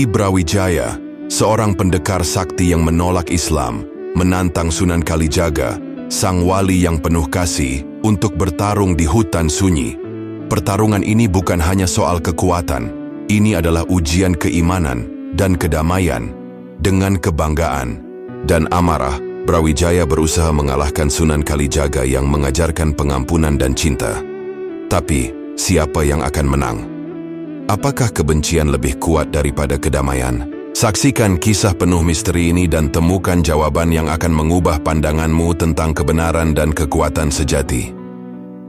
Ki Brawijaya, seorang pendekar sakti yang menolak Islam, menantang Sunan Kalijaga, sang wali yang penuh kasih, untuk bertarung di hutan sunyi. Pertarungan ini bukan hanya soal kekuatan, ini adalah ujian keimanan dan kedamaian. Dengan kebanggaan dan amarah, Brawijaya berusaha mengalahkan Sunan Kalijaga yang mengajarkan pengampunan dan cinta. Tapi, siapa yang akan menang? Apakah kebencian lebih kuat daripada kedamaian? Saksikan kisah penuh misteri ini dan temukan jawaban yang akan mengubah pandanganmu tentang kebenaran dan kekuatan sejati.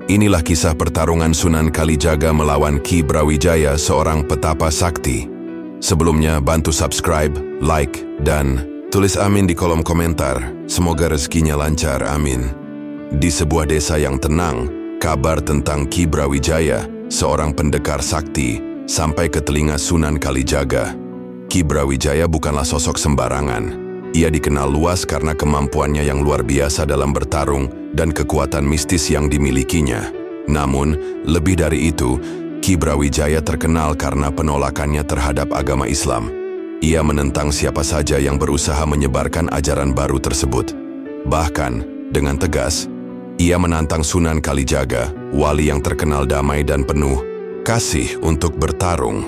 Inilah kisah pertarungan Sunan Kalijaga melawan Ki Brawijaya, seorang petapa sakti. Sebelumnya, bantu subscribe, like, dan tulis amin di kolom komentar. Semoga rezekinya lancar, amin. Di sebuah desa yang tenang, kabar tentang Ki Brawijaya, seorang pendekar sakti, sampai ke telinga Sunan Kalijaga. Ki Brawijaya bukanlah sosok sembarangan. Ia dikenal luas karena kemampuannya yang luar biasa dalam bertarung dan kekuatan mistis yang dimilikinya. Namun, lebih dari itu, Ki Brawijaya terkenal karena penolakannya terhadap agama Islam. Ia menentang siapa saja yang berusaha menyebarkan ajaran baru tersebut. Bahkan, dengan tegas, ia menantang Sunan Kalijaga, wali yang terkenal damai dan penuh kasih, untuk bertarung.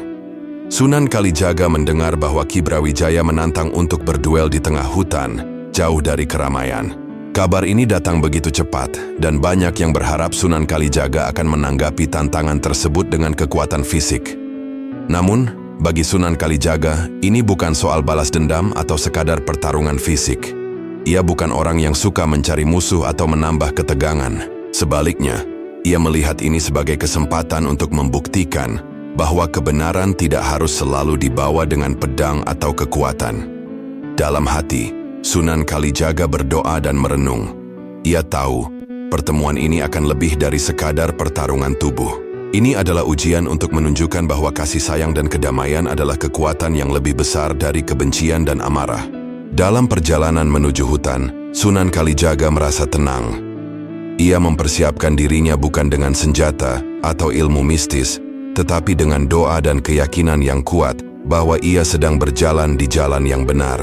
Sunan Kalijaga mendengar bahwa Ki Brawijaya menantang untuk berduel di tengah hutan, jauh dari keramaian. Kabar ini datang begitu cepat, dan banyak yang berharap Sunan Kalijaga akan menanggapi tantangan tersebut dengan kekuatan fisik. Namun, bagi Sunan Kalijaga, ini bukan soal balas dendam atau sekadar pertarungan fisik. Ia bukan orang yang suka mencari musuh atau menambah ketegangan. Sebaliknya, ia melihat ini sebagai kesempatan untuk membuktikan bahwa kebenaran tidak harus selalu dibawa dengan pedang atau kekuatan. Dalam hati, Sunan Kalijaga berdoa dan merenung. Ia tahu, pertemuan ini akan lebih dari sekadar pertarungan tubuh. Ini adalah ujian untuk menunjukkan bahwa kasih sayang dan kedamaian adalah kekuatan yang lebih besar dari kebencian dan amarah. Dalam perjalanan menuju hutan, Sunan Kalijaga merasa tenang. Ia mempersiapkan dirinya bukan dengan senjata atau ilmu mistis, tetapi dengan doa dan keyakinan yang kuat bahwa ia sedang berjalan di jalan yang benar.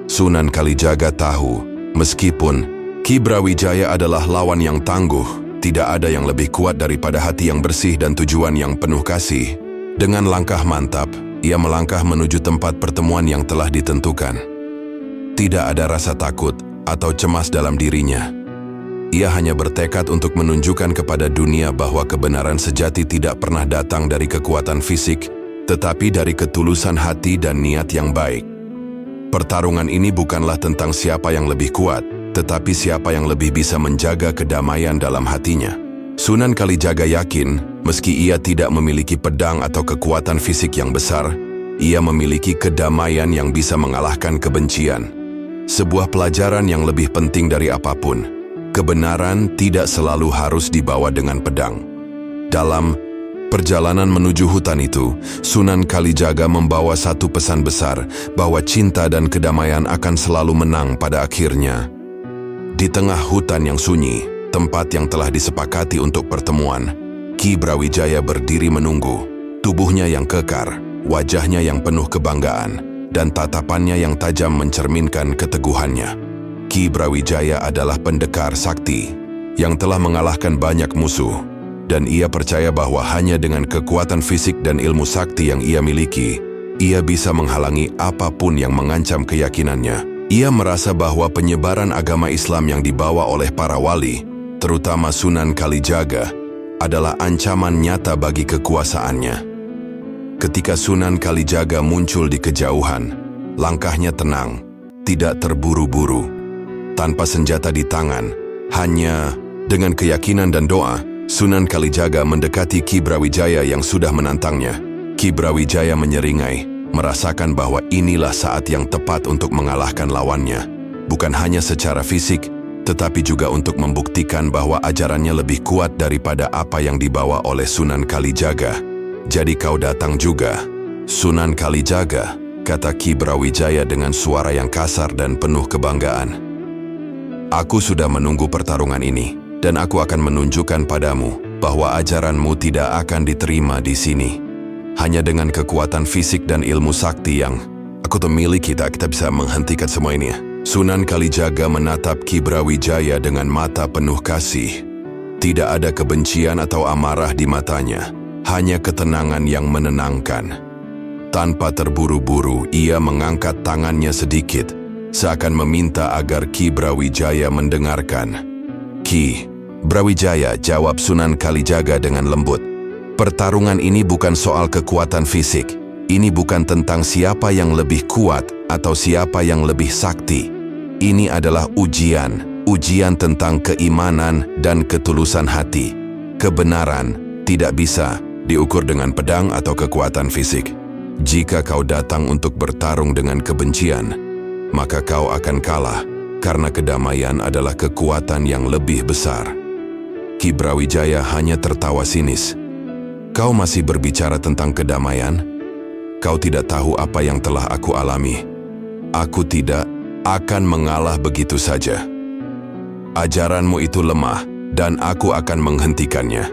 Sunan Kalijaga tahu, meskipun Ki Brawijaya adalah lawan yang tangguh, tidak ada yang lebih kuat daripada hati yang bersih dan tujuan yang penuh kasih. Dengan langkah mantap, ia melangkah menuju tempat pertemuan yang telah ditentukan. Tidak ada rasa takut atau cemas dalam dirinya. Ia hanya bertekad untuk menunjukkan kepada dunia bahwa kebenaran sejati tidak pernah datang dari kekuatan fisik, tetapi dari ketulusan hati dan niat yang baik. Pertarungan ini bukanlah tentang siapa yang lebih kuat, tetapi siapa yang lebih bisa menjaga kedamaian dalam hatinya. Sunan Kalijaga yakin, meski ia tidak memiliki pedang atau kekuatan fisik yang besar, ia memiliki kedamaian yang bisa mengalahkan kebencian. Sebuah pelajaran yang lebih penting dari apapun, kebenaran tidak selalu harus dibawa dengan pedang. Dalam perjalanan menuju hutan itu, Sunan Kalijaga membawa satu pesan besar, bahwa cinta dan kedamaian akan selalu menang pada akhirnya. Di tengah hutan yang sunyi, tempat yang telah disepakati untuk pertemuan, Ki Brawijaya berdiri menunggu. Tubuhnya yang kekar, wajahnya yang penuh kebanggaan, dan tatapannya yang tajam mencerminkan keteguhannya. Ki Brawijaya adalah pendekar sakti yang telah mengalahkan banyak musuh, dan ia percaya bahwa hanya dengan kekuatan fisik dan ilmu sakti yang ia miliki, ia bisa menghalangi apapun yang mengancam keyakinannya. Ia merasa bahwa penyebaran agama Islam yang dibawa oleh para wali, terutama Sunan Kalijaga, adalah ancaman nyata bagi kekuasaannya. Ketika Sunan Kalijaga muncul di kejauhan, langkahnya tenang, tidak terburu-buru, tanpa senjata di tangan, hanya dengan keyakinan dan doa. Sunan Kalijaga mendekati Ki Brawijaya yang sudah menantangnya. Ki Brawijaya menyeringai, merasakan bahwa inilah saat yang tepat untuk mengalahkan lawannya. Bukan hanya secara fisik, tetapi juga untuk membuktikan bahwa ajarannya lebih kuat daripada apa yang dibawa oleh Sunan Kalijaga. "Jadi kau datang juga, Sunan Kalijaga," kata Ki Brawijaya dengan suara yang kasar dan penuh kebanggaan. "Aku sudah menunggu pertarungan ini. Dan aku akan menunjukkan padamu bahwa ajaranmu tidak akan diterima di sini." Hanya dengan kekuatan fisik dan ilmu sakti yang aku miliki, kita bisa menghentikan semua ini. Sunan Kalijaga menatap Ki Brawijaya dengan mata penuh kasih. Tidak ada kebencian atau amarah di matanya, hanya ketenangan yang menenangkan. Tanpa terburu-buru, ia mengangkat tangannya sedikit, seakan meminta agar Ki Brawijaya mendengarkan. "Ki Brawijaya," jawab Sunan Kalijaga dengan lembut. "Pertarungan ini bukan soal kekuatan fisik. Ini bukan tentang siapa yang lebih kuat atau siapa yang lebih sakti. Ini adalah ujian tentang keimanan dan ketulusan hati. Kebenaran tidak bisa diukur dengan pedang atau kekuatan fisik. Jika kau datang untuk bertarung dengan kebencian, maka kau akan kalah, karena kedamaian adalah kekuatan yang lebih besar." Ki Brawijaya hanya tertawa sinis. "Kau masih berbicara tentang kedamaian? Kau tidak tahu apa yang telah aku alami. Aku tidak akan mengalah begitu saja. Ajaranmu itu lemah, dan aku akan menghentikannya."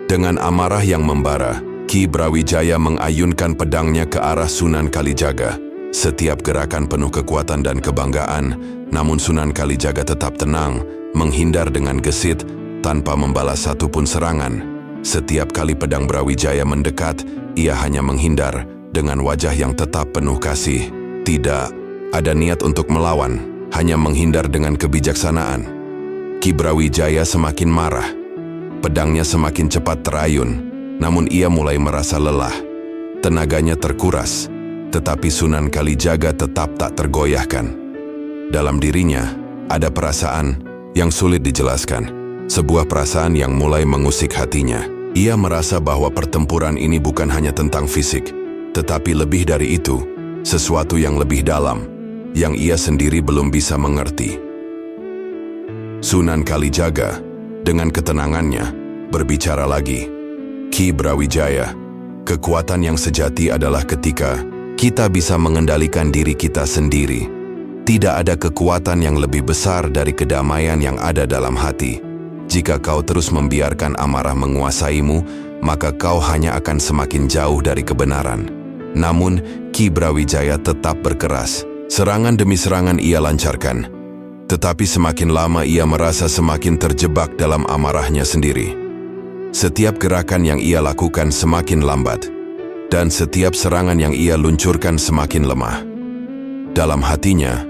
Dengan amarah yang membara, Ki Brawijaya mengayunkan pedangnya ke arah Sunan Kalijaga. Setiap gerakan penuh kekuatan dan kebanggaan, namun Sunan Kalijaga tetap tenang, menghindar dengan gesit, tanpa membalas satupun serangan. Setiap kali pedang Brawijaya mendekat, ia hanya menghindar dengan wajah yang tetap penuh kasih. Tidak ada niat untuk melawan, hanya menghindar dengan kebijaksanaan. Ki Brawijaya semakin marah. Pedangnya semakin cepat terayun, namun ia mulai merasa lelah. Tenaganya terkuras, tetapi Sunan Kalijaga tetap tak tergoyahkan. Dalam dirinya, ada perasaan yang sulit dijelaskan. Sebuah perasaan yang mulai mengusik hatinya. Ia merasa bahwa pertempuran ini bukan hanya tentang fisik, tetapi lebih dari itu, sesuatu yang lebih dalam, yang ia sendiri belum bisa mengerti. Sunan Kalijaga, dengan ketenangannya, berbicara lagi. "Ki Brawijaya, kekuatan yang sejati adalah ketika kita bisa mengendalikan diri kita sendiri. Tidak ada kekuatan yang lebih besar dari kedamaian yang ada dalam hati. Jika kau terus membiarkan amarah menguasaimu, maka kau hanya akan semakin jauh dari kebenaran." Namun, Ki Brawijaya tetap berkeras. Serangan demi serangan ia lancarkan. Tetapi semakin lama ia merasa semakin terjebak dalam amarahnya sendiri. Setiap gerakan yang ia lakukan semakin lambat, dan setiap serangan yang ia luncurkan semakin lemah. Dalam hatinya,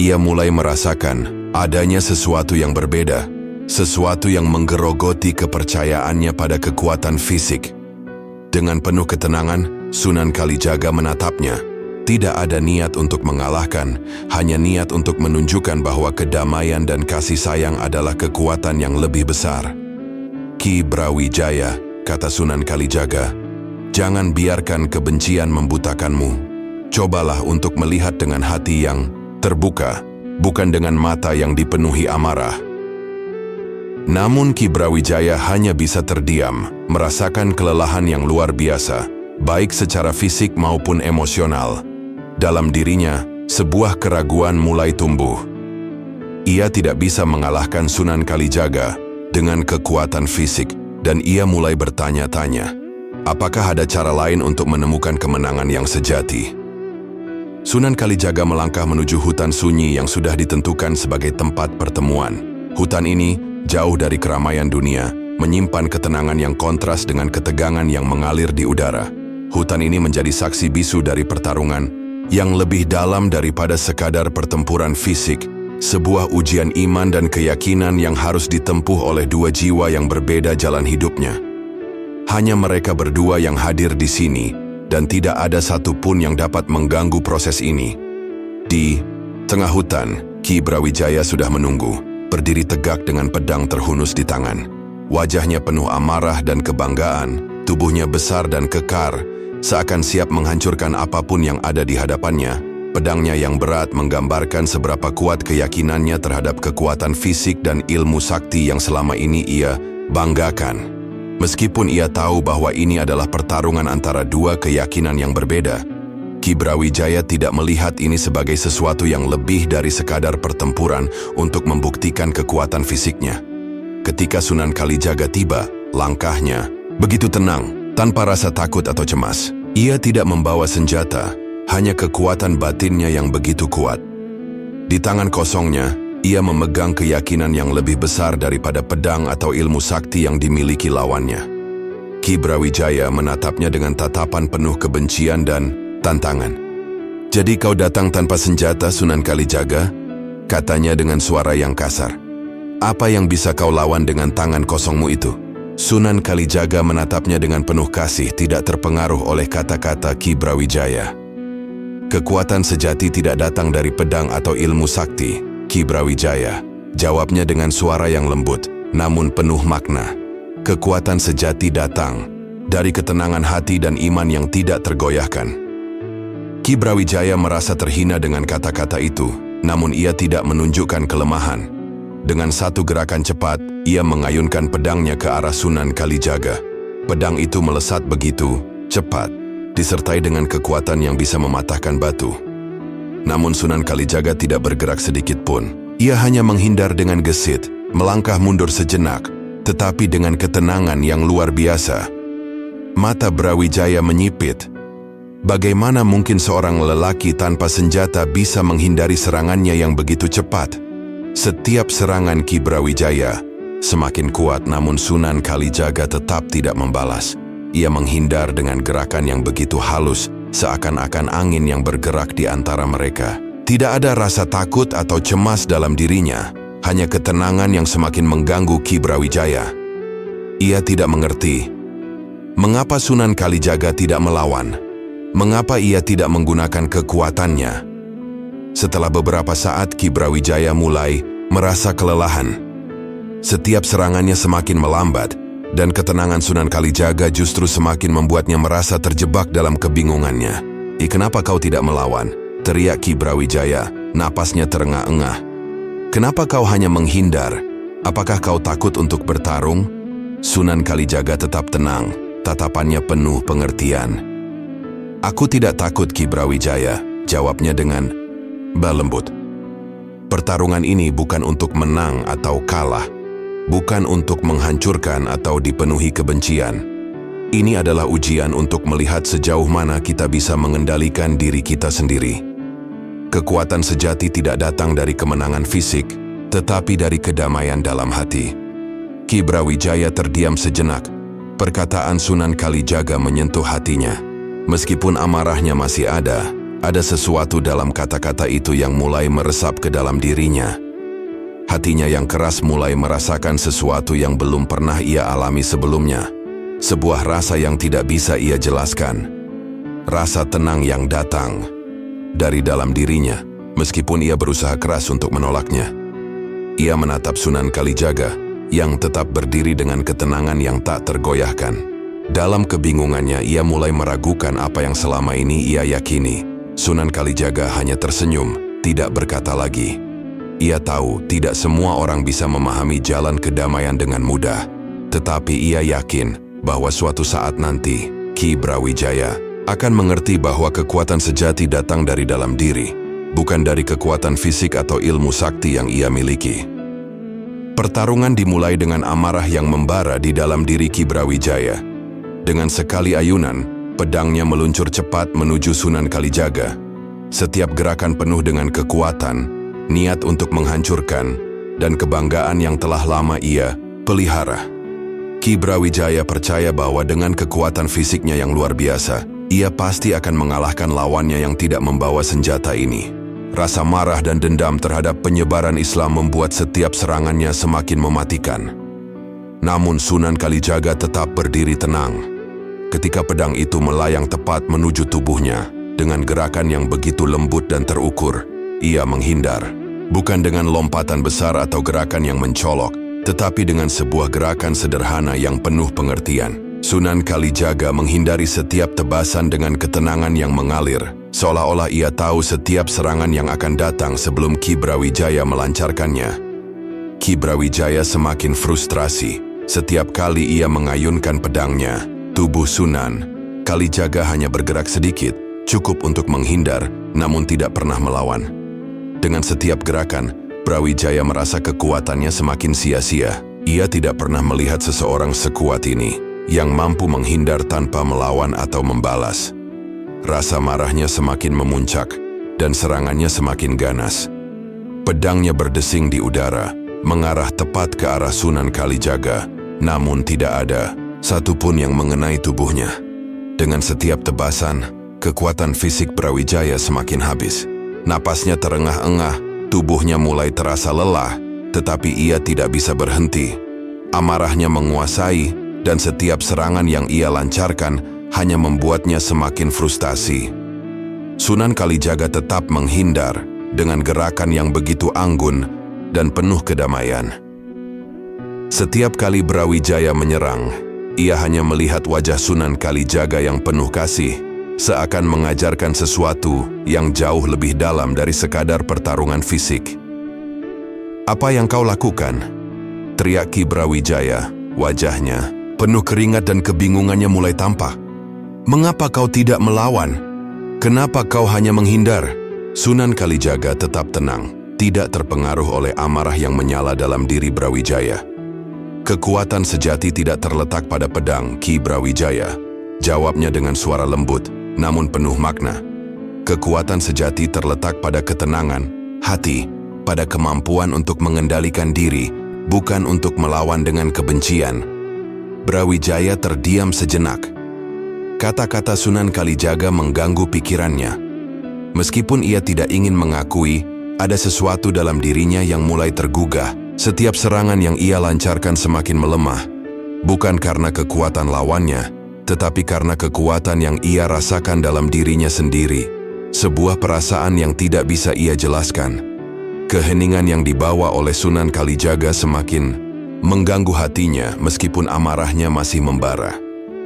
ia mulai merasakan adanya sesuatu yang berbeda, sesuatu yang menggerogoti kepercayaannya pada kekuatan fisik. Dengan penuh ketenangan, Sunan Kalijaga menatapnya. Tidak ada niat untuk mengalahkan, hanya niat untuk menunjukkan bahwa kedamaian dan kasih sayang adalah kekuatan yang lebih besar. "Ki Brawijaya," kata Sunan Kalijaga, "jangan biarkan kebencian membutakanmu. Cobalah untuk melihat dengan hati yang terbuka, bukan dengan mata yang dipenuhi amarah." Namun Ki Brawijaya hanya bisa terdiam, merasakan kelelahan yang luar biasa, baik secara fisik maupun emosional. Dalam dirinya, sebuah keraguan mulai tumbuh. Ia tidak bisa mengalahkan Sunan Kalijaga dengan kekuatan fisik, dan ia mulai bertanya-tanya, apakah ada cara lain untuk menemukan kemenangan yang sejati? Sunan Kalijaga melangkah menuju hutan sunyi yang sudah ditentukan sebagai tempat pertemuan. Hutan ini, jauh dari keramaian dunia, menyimpan ketenangan yang kontras dengan ketegangan yang mengalir di udara. Hutan ini menjadi saksi bisu dari pertarungan yang lebih dalam daripada sekadar pertempuran fisik, sebuah ujian iman dan keyakinan yang harus ditempuh oleh dua jiwa yang berbeda jalan hidupnya. Hanya mereka berdua yang hadir di sini, dan tidak ada satupun yang dapat mengganggu proses ini. Di tengah hutan, Ki Brawijaya sudah menunggu, berdiri tegak dengan pedang terhunus di tangan. Wajahnya penuh amarah dan kebanggaan, tubuhnya besar dan kekar, seakan siap menghancurkan apapun yang ada di hadapannya. Pedangnya yang berat menggambarkan seberapa kuat keyakinannya terhadap kekuatan fisik dan ilmu sakti yang selama ini ia banggakan. Meskipun ia tahu bahwa ini adalah pertarungan antara dua keyakinan yang berbeda, Ki Brawijaya tidak melihat ini sebagai sesuatu yang lebih dari sekadar pertempuran untuk membuktikan kekuatan fisiknya. Ketika Sunan Kalijaga tiba, langkahnya begitu tenang, tanpa rasa takut atau cemas. Ia tidak membawa senjata, hanya kekuatan batinnya yang begitu kuat. Di tangan kosongnya, ia memegang keyakinan yang lebih besar daripada pedang atau ilmu sakti yang dimiliki lawannya. Ki Brawijaya menatapnya dengan tatapan penuh kebencian dan tantangan. "Jadi kau datang tanpa senjata, Sunan Kalijaga?" katanya dengan suara yang kasar. "Apa yang bisa kau lawan dengan tangan kosongmu itu?" Sunan Kalijaga menatapnya dengan penuh kasih, tidak terpengaruh oleh kata-kata Ki Brawijaya. "Kekuatan sejati tidak datang dari pedang atau ilmu sakti, Ki Brawijaya," jawabnya dengan suara yang lembut, namun penuh makna. "Kekuatan sejati datang dari ketenangan hati dan iman yang tidak tergoyahkan." Ki Brawijaya merasa terhina dengan kata-kata itu, namun ia tidak menunjukkan kelemahan. Dengan satu gerakan cepat, ia mengayunkan pedangnya ke arah Sunan Kalijaga. Pedang itu melesat begitu cepat, disertai dengan kekuatan yang bisa mematahkan batu. Namun Sunan Kalijaga tidak bergerak sedikit pun. Ia hanya menghindar dengan gesit, melangkah mundur sejenak, tetapi dengan ketenangan yang luar biasa. Mata Brawijaya menyipit. Bagaimana mungkin seorang lelaki tanpa senjata bisa menghindari serangannya yang begitu cepat? Setiap serangan Ki Brawijaya semakin kuat, namun Sunan Kalijaga tetap tidak membalas. Ia menghindar dengan gerakan yang begitu halus, seakan-akan angin yang bergerak di antara mereka. Tidak ada rasa takut atau cemas dalam dirinya, hanya ketenangan yang semakin mengganggu Ki Brawijaya. Ia tidak mengerti mengapa Sunan Kalijaga tidak melawan, mengapa ia tidak menggunakan kekuatannya. Setelah beberapa saat, Ki Brawijaya mulai merasa kelelahan. Setiap serangannya semakin melambat, dan ketenangan Sunan Kalijaga justru semakin membuatnya merasa terjebak dalam kebingungannya. "Kenapa kau tidak melawan?" teriak Ki Brawijaya, napasnya terengah-engah. "Kenapa kau hanya menghindar? Apakah kau takut untuk bertarung?" Sunan Kalijaga tetap tenang, tatapannya penuh pengertian. "Aku tidak takut, Ki Brawijaya," jawabnya dengan lembut. "Pertarungan ini bukan untuk menang atau kalah, bukan untuk menghancurkan atau dipenuhi kebencian. Ini adalah ujian untuk melihat sejauh mana kita bisa mengendalikan diri kita sendiri. Kekuatan sejati tidak datang dari kemenangan fisik, tetapi dari kedamaian dalam hati." Ki Brawijaya terdiam sejenak. Perkataan Sunan Kalijaga menyentuh hatinya. Meskipun amarahnya masih ada sesuatu dalam kata-kata itu yang mulai meresap ke dalam dirinya. Hatinya yang keras mulai merasakan sesuatu yang belum pernah ia alami sebelumnya. Sebuah rasa yang tidak bisa ia jelaskan. Rasa tenang yang datang dari dalam dirinya, meskipun ia berusaha keras untuk menolaknya. Ia menatap Sunan Kalijaga yang tetap berdiri dengan ketenangan yang tak tergoyahkan. Dalam kebingungannya, ia mulai meragukan apa yang selama ini ia yakini. Sunan Kalijaga hanya tersenyum, tidak berkata lagi. Ia tahu tidak semua orang bisa memahami jalan kedamaian dengan mudah. Tetapi ia yakin bahwa suatu saat nanti, Ki Brawijaya akan mengerti bahwa kekuatan sejati datang dari dalam diri, bukan dari kekuatan fisik atau ilmu sakti yang ia miliki. Pertarungan dimulai dengan amarah yang membara di dalam diri Ki Brawijaya. Dengan sekali ayunan, pedangnya meluncur cepat menuju Sunan Kalijaga. Setiap gerakan penuh dengan kekuatan, niat untuk menghancurkan, dan kebanggaan yang telah lama ia pelihara. Ki Brawijaya percaya bahwa dengan kekuatan fisiknya yang luar biasa, ia pasti akan mengalahkan lawannya yang tidak membawa senjata ini. Rasa marah dan dendam terhadap penyebaran Islam membuat setiap serangannya semakin mematikan. Namun Sunan Kalijaga tetap berdiri tenang. Ketika pedang itu melayang tepat menuju tubuhnya, dengan gerakan yang begitu lembut dan terukur, ia menghindar. Bukan dengan lompatan besar atau gerakan yang mencolok, tetapi dengan sebuah gerakan sederhana yang penuh pengertian. Sunan Kalijaga menghindari setiap tebasan dengan ketenangan yang mengalir, seolah-olah ia tahu setiap serangan yang akan datang sebelum Ki Brawijaya melancarkannya. Ki Brawijaya semakin frustrasi. Setiap kali ia mengayunkan pedangnya, tubuh Sunan Kalijaga hanya bergerak sedikit, cukup untuk menghindar, namun tidak pernah melawan. Dengan setiap gerakan, Brawijaya merasa kekuatannya semakin sia-sia. Ia tidak pernah melihat seseorang sekuat ini, yang mampu menghindar tanpa melawan atau membalas. rasa marahnya semakin memuncak dan serangannya semakin ganas. Pedangnya berdesing di udara, mengarah tepat ke arah Sunan Kalijaga, namun tidak ada satupun yang mengenai tubuhnya. Dengan setiap tebasan, kekuatan fisik Brawijaya semakin habis. Napasnya terengah-engah, tubuhnya mulai terasa lelah, tetapi ia tidak bisa berhenti. Amarahnya menguasai, dan setiap serangan yang ia lancarkan hanya membuatnya semakin frustasi. Sunan Kalijaga tetap menghindar dengan gerakan yang begitu anggun dan penuh kedamaian. Setiap kali Brawijaya menyerang, ia hanya melihat wajah Sunan Kalijaga yang penuh kasih, seakan mengajarkan sesuatu yang jauh lebih dalam dari sekadar pertarungan fisik. "Apa yang kau lakukan?" teriak Ki Brawijaya. Wajahnya penuh keringat dan kebingungannya mulai tampak. "Mengapa kau tidak melawan? Kenapa kau hanya menghindar?" Sunan Kalijaga tetap tenang, tidak terpengaruh oleh amarah yang menyala dalam diri Brawijaya. "Kekuatan sejati tidak terletak pada pedang, Ki Brawijaya," jawabnya dengan suara lembut, namun penuh makna. "Kekuatan sejati terletak pada ketenangan hati, pada kemampuan untuk mengendalikan diri, bukan untuk melawan dengan kebencian." Brawijaya terdiam sejenak. Kata-kata Sunan Kalijaga mengganggu pikirannya. Meskipun ia tidak ingin mengakui, ada sesuatu dalam dirinya yang mulai tergugah. Setiap serangan yang ia lancarkan semakin melemah, bukan karena kekuatan lawannya, tetapi karena kekuatan yang ia rasakan dalam dirinya sendiri. Sebuah perasaan yang tidak bisa ia jelaskan. Keheningan yang dibawa oleh Sunan Kalijaga semakin mengganggu hatinya meskipun amarahnya masih membara.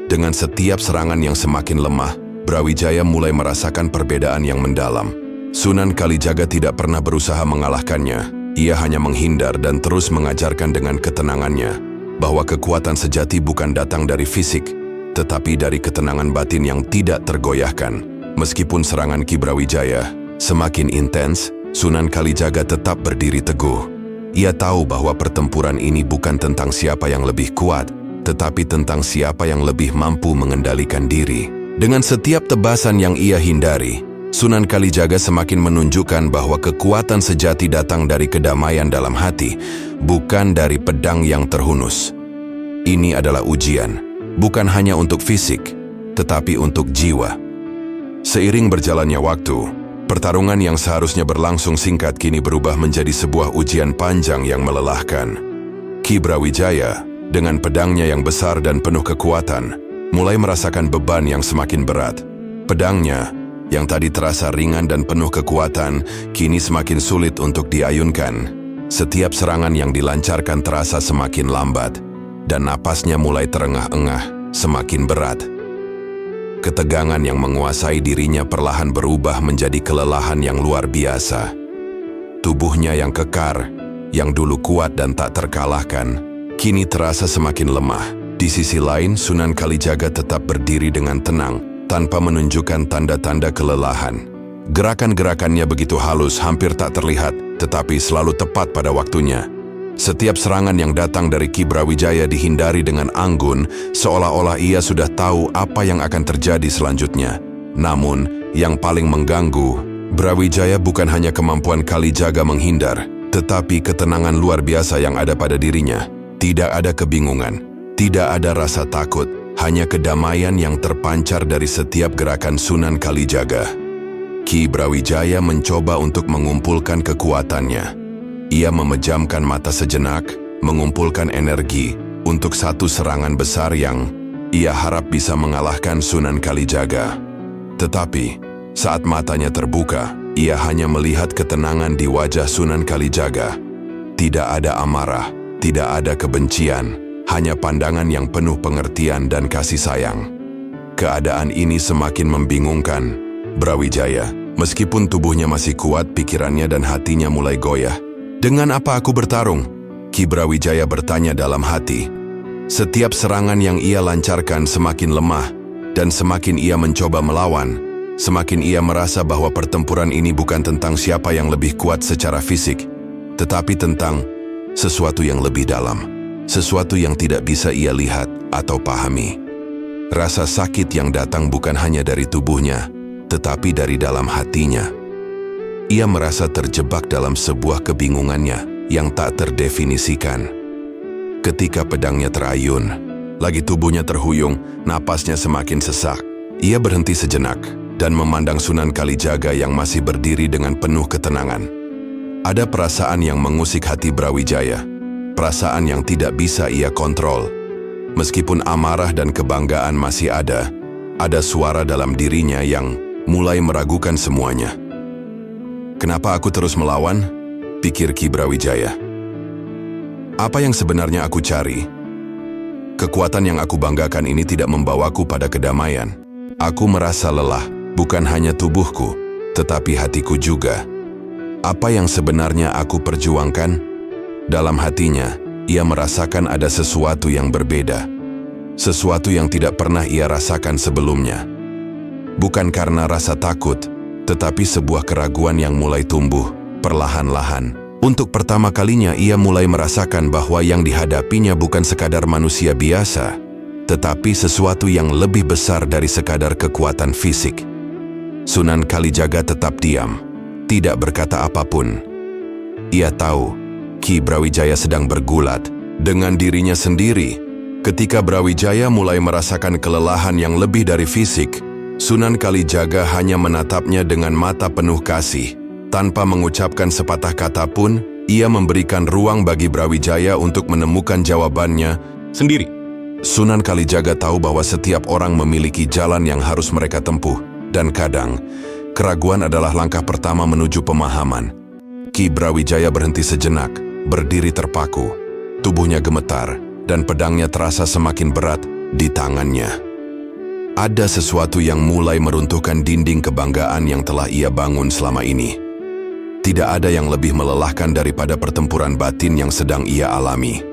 Dengan setiap serangan yang semakin lemah, Brawijaya mulai merasakan perbedaan yang mendalam. Sunan Kalijaga tidak pernah berusaha mengalahkannya. Ia hanya menghindar dan terus mengajarkan dengan ketenangannya bahwa kekuatan sejati bukan datang dari fisik, tetapi dari ketenangan batin yang tidak tergoyahkan. Meskipun serangan Ki Brawijaya semakin intens, Sunan Kalijaga tetap berdiri teguh. Ia tahu bahwa pertempuran ini bukan tentang siapa yang lebih kuat, tetapi tentang siapa yang lebih mampu mengendalikan diri. Dengan setiap tebasan yang ia hindari, Sunan Kalijaga semakin menunjukkan bahwa kekuatan sejati datang dari kedamaian dalam hati, bukan dari pedang yang terhunus. Ini adalah ujian, bukan hanya untuk fisik, tetapi untuk jiwa. Seiring berjalannya waktu, pertarungan yang seharusnya berlangsung singkat kini berubah menjadi sebuah ujian panjang yang melelahkan. Ki Brawijaya, dengan pedangnya yang besar dan penuh kekuatan, mulai merasakan beban yang semakin berat. Pedangnya, yang tadi terasa ringan dan penuh kekuatan, kini semakin sulit untuk diayunkan. Setiap serangan yang dilancarkan terasa semakin lambat, dan napasnya mulai terengah-engah, semakin berat. Ketegangan yang menguasai dirinya perlahan berubah menjadi kelelahan yang luar biasa. Tubuhnya yang kekar, yang dulu kuat dan tak terkalahkan, kini terasa semakin lemah. Di sisi lain, Sunan Kalijaga tetap berdiri dengan tenang, tanpa menunjukkan tanda-tanda kelelahan. Gerakan-gerakannya begitu halus, hampir tak terlihat, tetapi selalu tepat pada waktunya. Setiap serangan yang datang dari Ki Brawijaya dihindari dengan anggun, seolah-olah ia sudah tahu apa yang akan terjadi selanjutnya. Namun, yang paling mengganggu, Brawijaya bukan hanya kemampuan Kalijaga menghindar, tetapi ketenangan luar biasa yang ada pada dirinya. Tidak ada kebingungan, tidak ada rasa takut, hanya kedamaian yang terpancar dari setiap gerakan Sunan Kalijaga. Ki Brawijaya mencoba untuk mengumpulkan kekuatannya. Ia memejamkan mata sejenak, mengumpulkan energi untuk satu serangan besar yang ia harap bisa mengalahkan Sunan Kalijaga. Tetapi, saat matanya terbuka, ia hanya melihat ketenangan di wajah Sunan Kalijaga. Tidak ada amarah, tidak ada kebencian, hanya pandangan yang penuh pengertian dan kasih sayang. Keadaan ini semakin membingungkan Brawijaya. Meskipun tubuhnya masih kuat, pikirannya dan hatinya mulai goyah. "Dengan apa aku bertarung?" Ki Brawijaya bertanya dalam hati. Setiap serangan yang ia lancarkan semakin lemah, dan semakin ia mencoba melawan, semakin ia merasa bahwa pertempuran ini bukan tentang siapa yang lebih kuat secara fisik, tetapi tentang sesuatu yang lebih dalam. Sesuatu yang tidak bisa ia lihat atau pahami. Rasa sakit yang datang bukan hanya dari tubuhnya, tetapi dari dalam hatinya. Ia merasa terjebak dalam sebuah kebingungannya yang tak terdefinisikan. Ketika pedangnya terayun, lagi tubuhnya terhuyung, napasnya semakin sesak. Ia berhenti sejenak dan memandang Sunan Kalijaga yang masih berdiri dengan penuh ketenangan. Ada perasaan yang mengusik hati Brawijaya, perasaan yang tidak bisa ia kontrol. Meskipun amarah dan kebanggaan masih ada suara dalam dirinya yang mulai meragukan semuanya. Kenapa aku terus melawan? Pikir Ki Brawijaya. Apa yang sebenarnya aku cari? Kekuatan yang aku banggakan ini tidak membawaku pada kedamaian. Aku merasa lelah, bukan hanya tubuhku, tetapi hatiku juga. Apa yang sebenarnya aku perjuangkan? Dalam hatinya, ia merasakan ada sesuatu yang berbeda. Sesuatu yang tidak pernah ia rasakan sebelumnya. Bukan karena rasa takut, tetapi sebuah keraguan yang mulai tumbuh, perlahan-lahan. Untuk pertama kalinya ia mulai merasakan bahwa yang dihadapinya bukan sekadar manusia biasa, tetapi sesuatu yang lebih besar dari sekadar kekuatan fisik. Sunan Kalijaga tetap diam, tidak berkata apapun. Ia tahu Ki Brawijaya sedang bergulat dengan dirinya sendiri. Ketika Brawijaya mulai merasakan kelelahan yang lebih dari fisik, Sunan Kalijaga hanya menatapnya dengan mata penuh kasih. Tanpa mengucapkan sepatah kata pun, ia memberikan ruang bagi Brawijaya untuk menemukan jawabannya sendiri. Sunan Kalijaga tahu bahwa setiap orang memiliki jalan yang harus mereka tempuh, dan kadang, keraguan adalah langkah pertama menuju pemahaman. Ki Brawijaya berhenti sejenak, berdiri terpaku. Tubuhnya gemetar, dan pedangnya terasa semakin berat di tangannya. Ada sesuatu yang mulai meruntuhkan dinding kebanggaan yang telah ia bangun selama ini. Tidak ada yang lebih melelahkan daripada pertempuran batin yang sedang ia alami.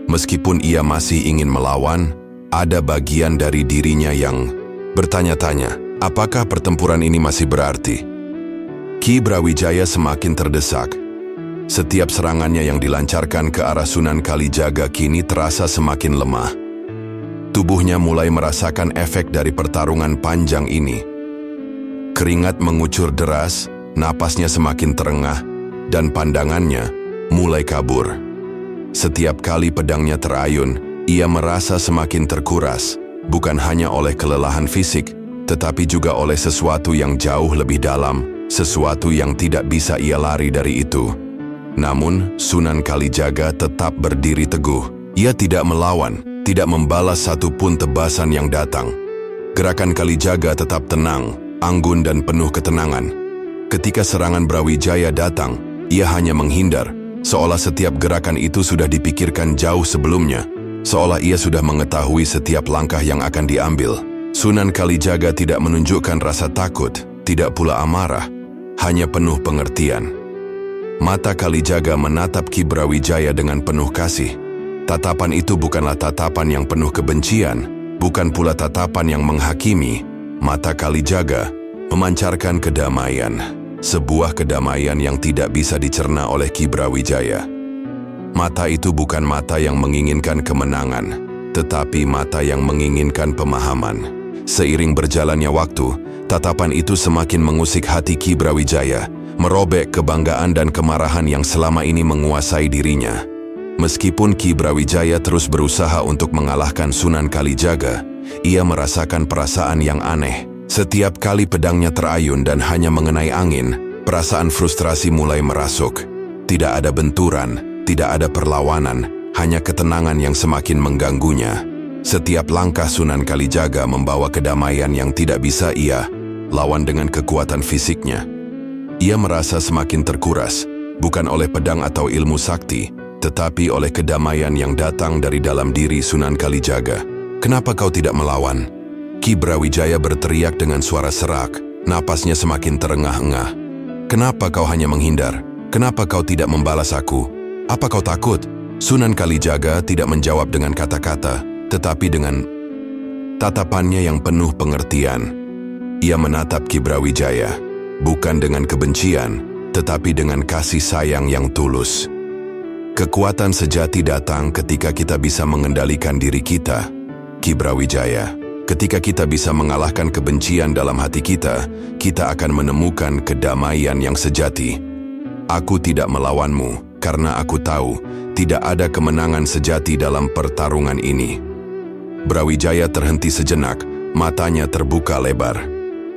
Meskipun ia masih ingin melawan, ada bagian dari dirinya yang bertanya-tanya, apakah pertempuran ini masih berarti? Ki Brawijaya semakin terdesak. Setiap serangannya yang dilancarkan ke arah Sunan Kalijaga kini terasa semakin lemah. Tubuhnya mulai merasakan efek dari pertarungan panjang ini. Keringat mengucur deras, napasnya semakin terengah, dan pandangannya mulai kabur. Setiap kali pedangnya terayun, ia merasa semakin terkuras, bukan hanya oleh kelelahan fisik, tetapi juga oleh sesuatu yang jauh lebih dalam, sesuatu yang tidak bisa ia lari dari itu. Namun, Sunan Kalijaga tetap berdiri teguh. Ia tidak melawan, tidak membalas satupun tebasan yang datang. Gerakan Kalijaga tetap tenang, anggun dan penuh ketenangan. Ketika serangan Brawijaya datang, ia hanya menghindar, seolah setiap gerakan itu sudah dipikirkan jauh sebelumnya, seolah ia sudah mengetahui setiap langkah yang akan diambil. Sunan Kalijaga tidak menunjukkan rasa takut, tidak pula amarah, hanya penuh pengertian. Mata Kalijaga menatap Ki Brawijaya dengan penuh kasih. Tatapan itu bukanlah tatapan yang penuh kebencian, bukan pula tatapan yang menghakimi. Mata Kalijaga memancarkan kedamaian, sebuah kedamaian yang tidak bisa dicerna oleh Ki Brawijaya. Mata itu bukan mata yang menginginkan kemenangan, tetapi mata yang menginginkan pemahaman. Seiring berjalannya waktu, tatapan itu semakin mengusik hati Ki Brawijaya, merobek kebanggaan dan kemarahan yang selama ini menguasai dirinya. Meskipun Ki Brawijaya terus berusaha untuk mengalahkan Sunan Kalijaga, ia merasakan perasaan yang aneh. Setiap kali pedangnya terayun dan hanya mengenai angin, perasaan frustrasi mulai merasuk. Tidak ada benturan, tidak ada perlawanan, hanya ketenangan yang semakin mengganggunya. Setiap langkah Sunan Kalijaga membawa kedamaian yang tidak bisa ia lawan dengan kekuatan fisiknya. Ia merasa semakin terkuras, bukan oleh pedang atau ilmu sakti, tetapi oleh kedamaian yang datang dari dalam diri Sunan Kalijaga. Kenapa kau tidak melawan? Ki Brawijaya berteriak dengan suara serak, napasnya semakin terengah-engah. Kenapa kau hanya menghindar? Kenapa kau tidak membalas aku? Apa kau takut? Sunan Kalijaga tidak menjawab dengan kata-kata, tetapi dengan tatapannya yang penuh pengertian. Ia menatap Ki Brawijaya, bukan dengan kebencian, tetapi dengan kasih sayang yang tulus. Kekuatan sejati datang ketika kita bisa mengendalikan diri kita, Ki Brawijaya. Ketika kita bisa mengalahkan kebencian dalam hati kita, kita akan menemukan kedamaian yang sejati. Aku tidak melawanmu, karena aku tahu tidak ada kemenangan sejati dalam pertarungan ini. Brawijaya terhenti sejenak, matanya terbuka lebar.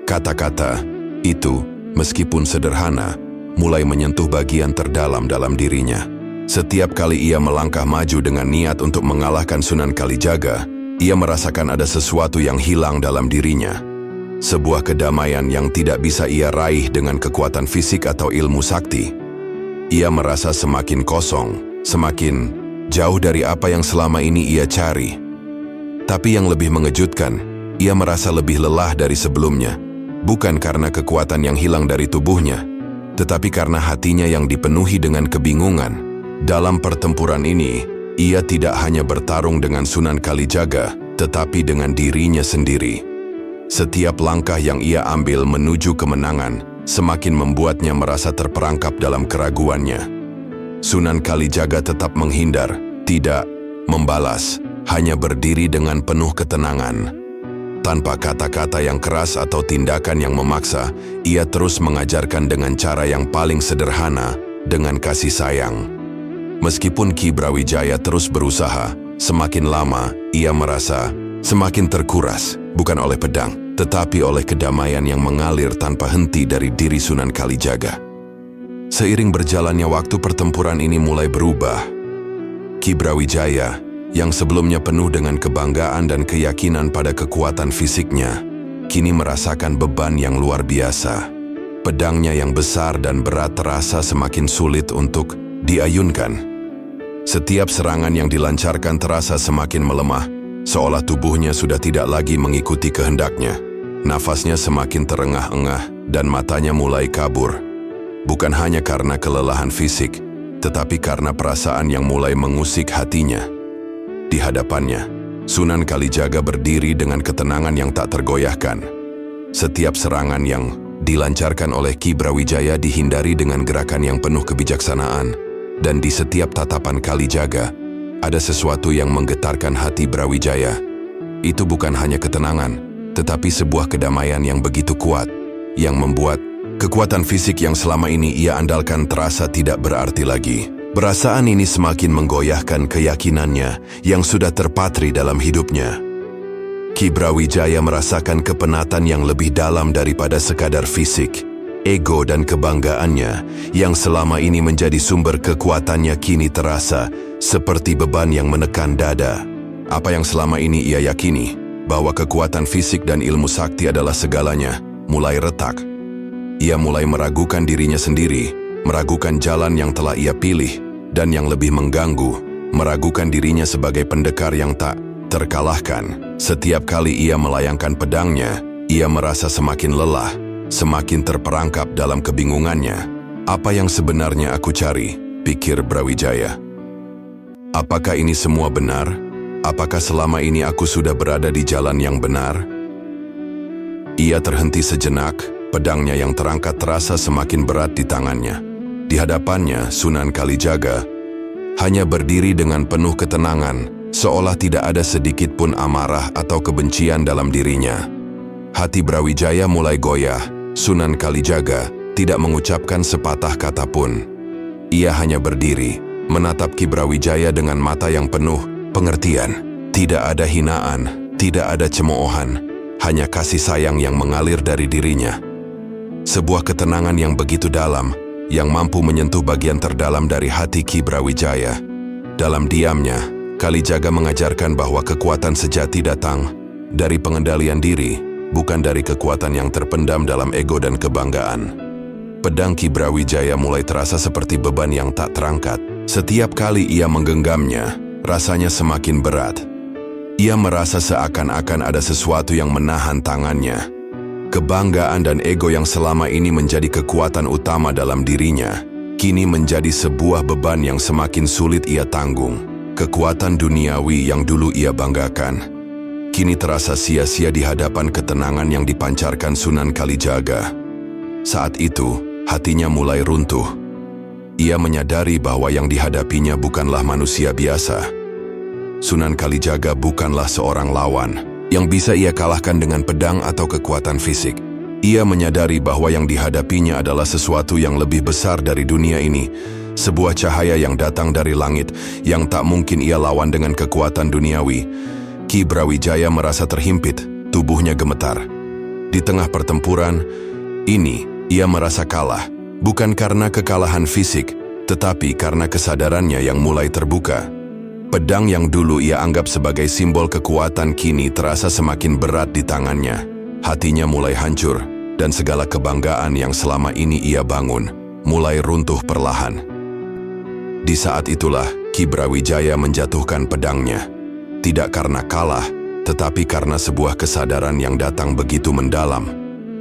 Kata-kata itu, meskipun sederhana, mulai menyentuh bagian terdalam dalam dirinya. Setiap kali ia melangkah maju dengan niat untuk mengalahkan Sunan Kalijaga, ia merasakan ada sesuatu yang hilang dalam dirinya. Sebuah kedamaian yang tidak bisa ia raih dengan kekuatan fisik atau ilmu sakti. Ia merasa semakin kosong, semakin jauh dari apa yang selama ini ia cari. Tapi yang lebih mengejutkan, ia merasa lebih lelah dari sebelumnya. Bukan karena kekuatan yang hilang dari tubuhnya, tetapi karena hatinya yang dipenuhi dengan kebingungan. Dalam pertempuran ini, ia tidak hanya bertarung dengan Sunan Kalijaga, tetapi dengan dirinya sendiri. Setiap langkah yang ia ambil menuju kemenangan, semakin membuatnya merasa terperangkap dalam keraguannya. Sunan Kalijaga tetap menghindar, tidak membalas, hanya berdiri dengan penuh ketenangan. Tanpa kata-kata yang keras atau tindakan yang memaksa, ia terus mengajarkan dengan cara yang paling sederhana, dengan kasih sayang. Meskipun Ki Brawijaya terus berusaha, semakin lama ia merasa semakin terkuras, bukan oleh pedang, tetapi oleh kedamaian yang mengalir tanpa henti dari diri Sunan Kalijaga. Seiring berjalannya waktu, pertempuran ini mulai berubah. Ki Brawijaya, yang sebelumnya penuh dengan kebanggaan dan keyakinan pada kekuatan fisiknya, kini merasakan beban yang luar biasa. Pedangnya yang besar dan berat terasa semakin sulit untuk diayunkan. Setiap serangan yang dilancarkan terasa semakin melemah, seolah tubuhnya sudah tidak lagi mengikuti kehendaknya. Nafasnya semakin terengah-engah dan matanya mulai kabur. Bukan hanya karena kelelahan fisik, tetapi karena perasaan yang mulai mengusik hatinya. Di hadapannya, Sunan Kalijaga berdiri dengan ketenangan yang tak tergoyahkan. Setiap serangan yang dilancarkan oleh Ki Brawijaya dihindari dengan gerakan yang penuh kebijaksanaan. Dan di setiap tatapan Kalijaga, ada sesuatu yang menggetarkan hati Brawijaya. Itu bukan hanya ketenangan, tetapi sebuah kedamaian yang begitu kuat, yang membuat kekuatan fisik yang selama ini ia andalkan terasa tidak berarti lagi. Perasaan ini semakin menggoyahkan keyakinannya yang sudah terpatri dalam hidupnya. Ki Brawijaya merasakan kepenatan yang lebih dalam daripada sekadar fisik. Ego dan kebanggaannya yang selama ini menjadi sumber kekuatannya kini terasa seperti beban yang menekan dada. Apa yang selama ini ia yakini, bahwa kekuatan fisik dan ilmu sakti adalah segalanya, mulai retak. Ia mulai meragukan dirinya sendiri, meragukan jalan yang telah ia pilih, dan yang lebih mengganggu, meragukan dirinya sebagai pendekar yang tak terkalahkan. Setiap kali ia melayangkan pedangnya, ia merasa semakin lelah, semakin terperangkap dalam kebingungannya. Apa yang sebenarnya aku cari, pikir Brawijaya. Apakah ini semua benar? Apakah selama ini aku sudah berada di jalan yang benar? Ia terhenti sejenak, pedangnya yang terangkat terasa semakin berat di tangannya. Di hadapannya, Sunan Kalijaga hanya berdiri dengan penuh ketenangan, seolah tidak ada sedikit pun amarah atau kebencian dalam dirinya. Hati Brawijaya mulai goyah. Sunan Kalijaga tidak mengucapkan sepatah kata pun. Ia hanya berdiri, menatap Ki Brawijaya dengan mata yang penuh pengertian. Tidak ada hinaan, tidak ada cemoohan, hanya kasih sayang yang mengalir dari dirinya. Sebuah ketenangan yang begitu dalam, yang mampu menyentuh bagian terdalam dari hati Ki Brawijaya. Dalam diamnya, Kalijaga mengajarkan bahwa kekuatan sejati datang dari pengendalian diri, bukan dari kekuatan yang terpendam dalam ego dan kebanggaan. Pedang Ki Brawijaya mulai terasa seperti beban yang tak terangkat. Setiap kali ia menggenggamnya, rasanya semakin berat. Ia merasa seakan-akan ada sesuatu yang menahan tangannya. Kebanggaan dan ego yang selama ini menjadi kekuatan utama dalam dirinya, kini menjadi sebuah beban yang semakin sulit ia tanggung. Kekuatan duniawi yang dulu ia banggakan, kini terasa sia-sia di hadapan ketenangan yang dipancarkan Sunan Kalijaga. Saat itu, hatinya mulai runtuh. Ia menyadari bahwa yang dihadapinya bukanlah manusia biasa. Sunan Kalijaga bukanlah seorang lawan. yang bisa ia kalahkan dengan pedang atau kekuatan fisik. Ia menyadari bahwa yang dihadapinya adalah sesuatu yang lebih besar dari dunia ini, sebuah cahaya yang datang dari langit yang tak mungkin ia lawan dengan kekuatan duniawi. Ki Brawijaya merasa terhimpit, tubuhnya gemetar. Di tengah pertempuran ini, ia merasa kalah, bukan karena kekalahan fisik, tetapi karena kesadarannya yang mulai terbuka. Pedang yang dulu ia anggap sebagai simbol kekuatan kini terasa semakin berat di tangannya. Hatinya mulai hancur, dan segala kebanggaan yang selama ini ia bangun mulai runtuh perlahan. Di saat itulah Ki Brawijaya menjatuhkan pedangnya. Tidak karena kalah, tetapi karena sebuah kesadaran yang datang begitu mendalam.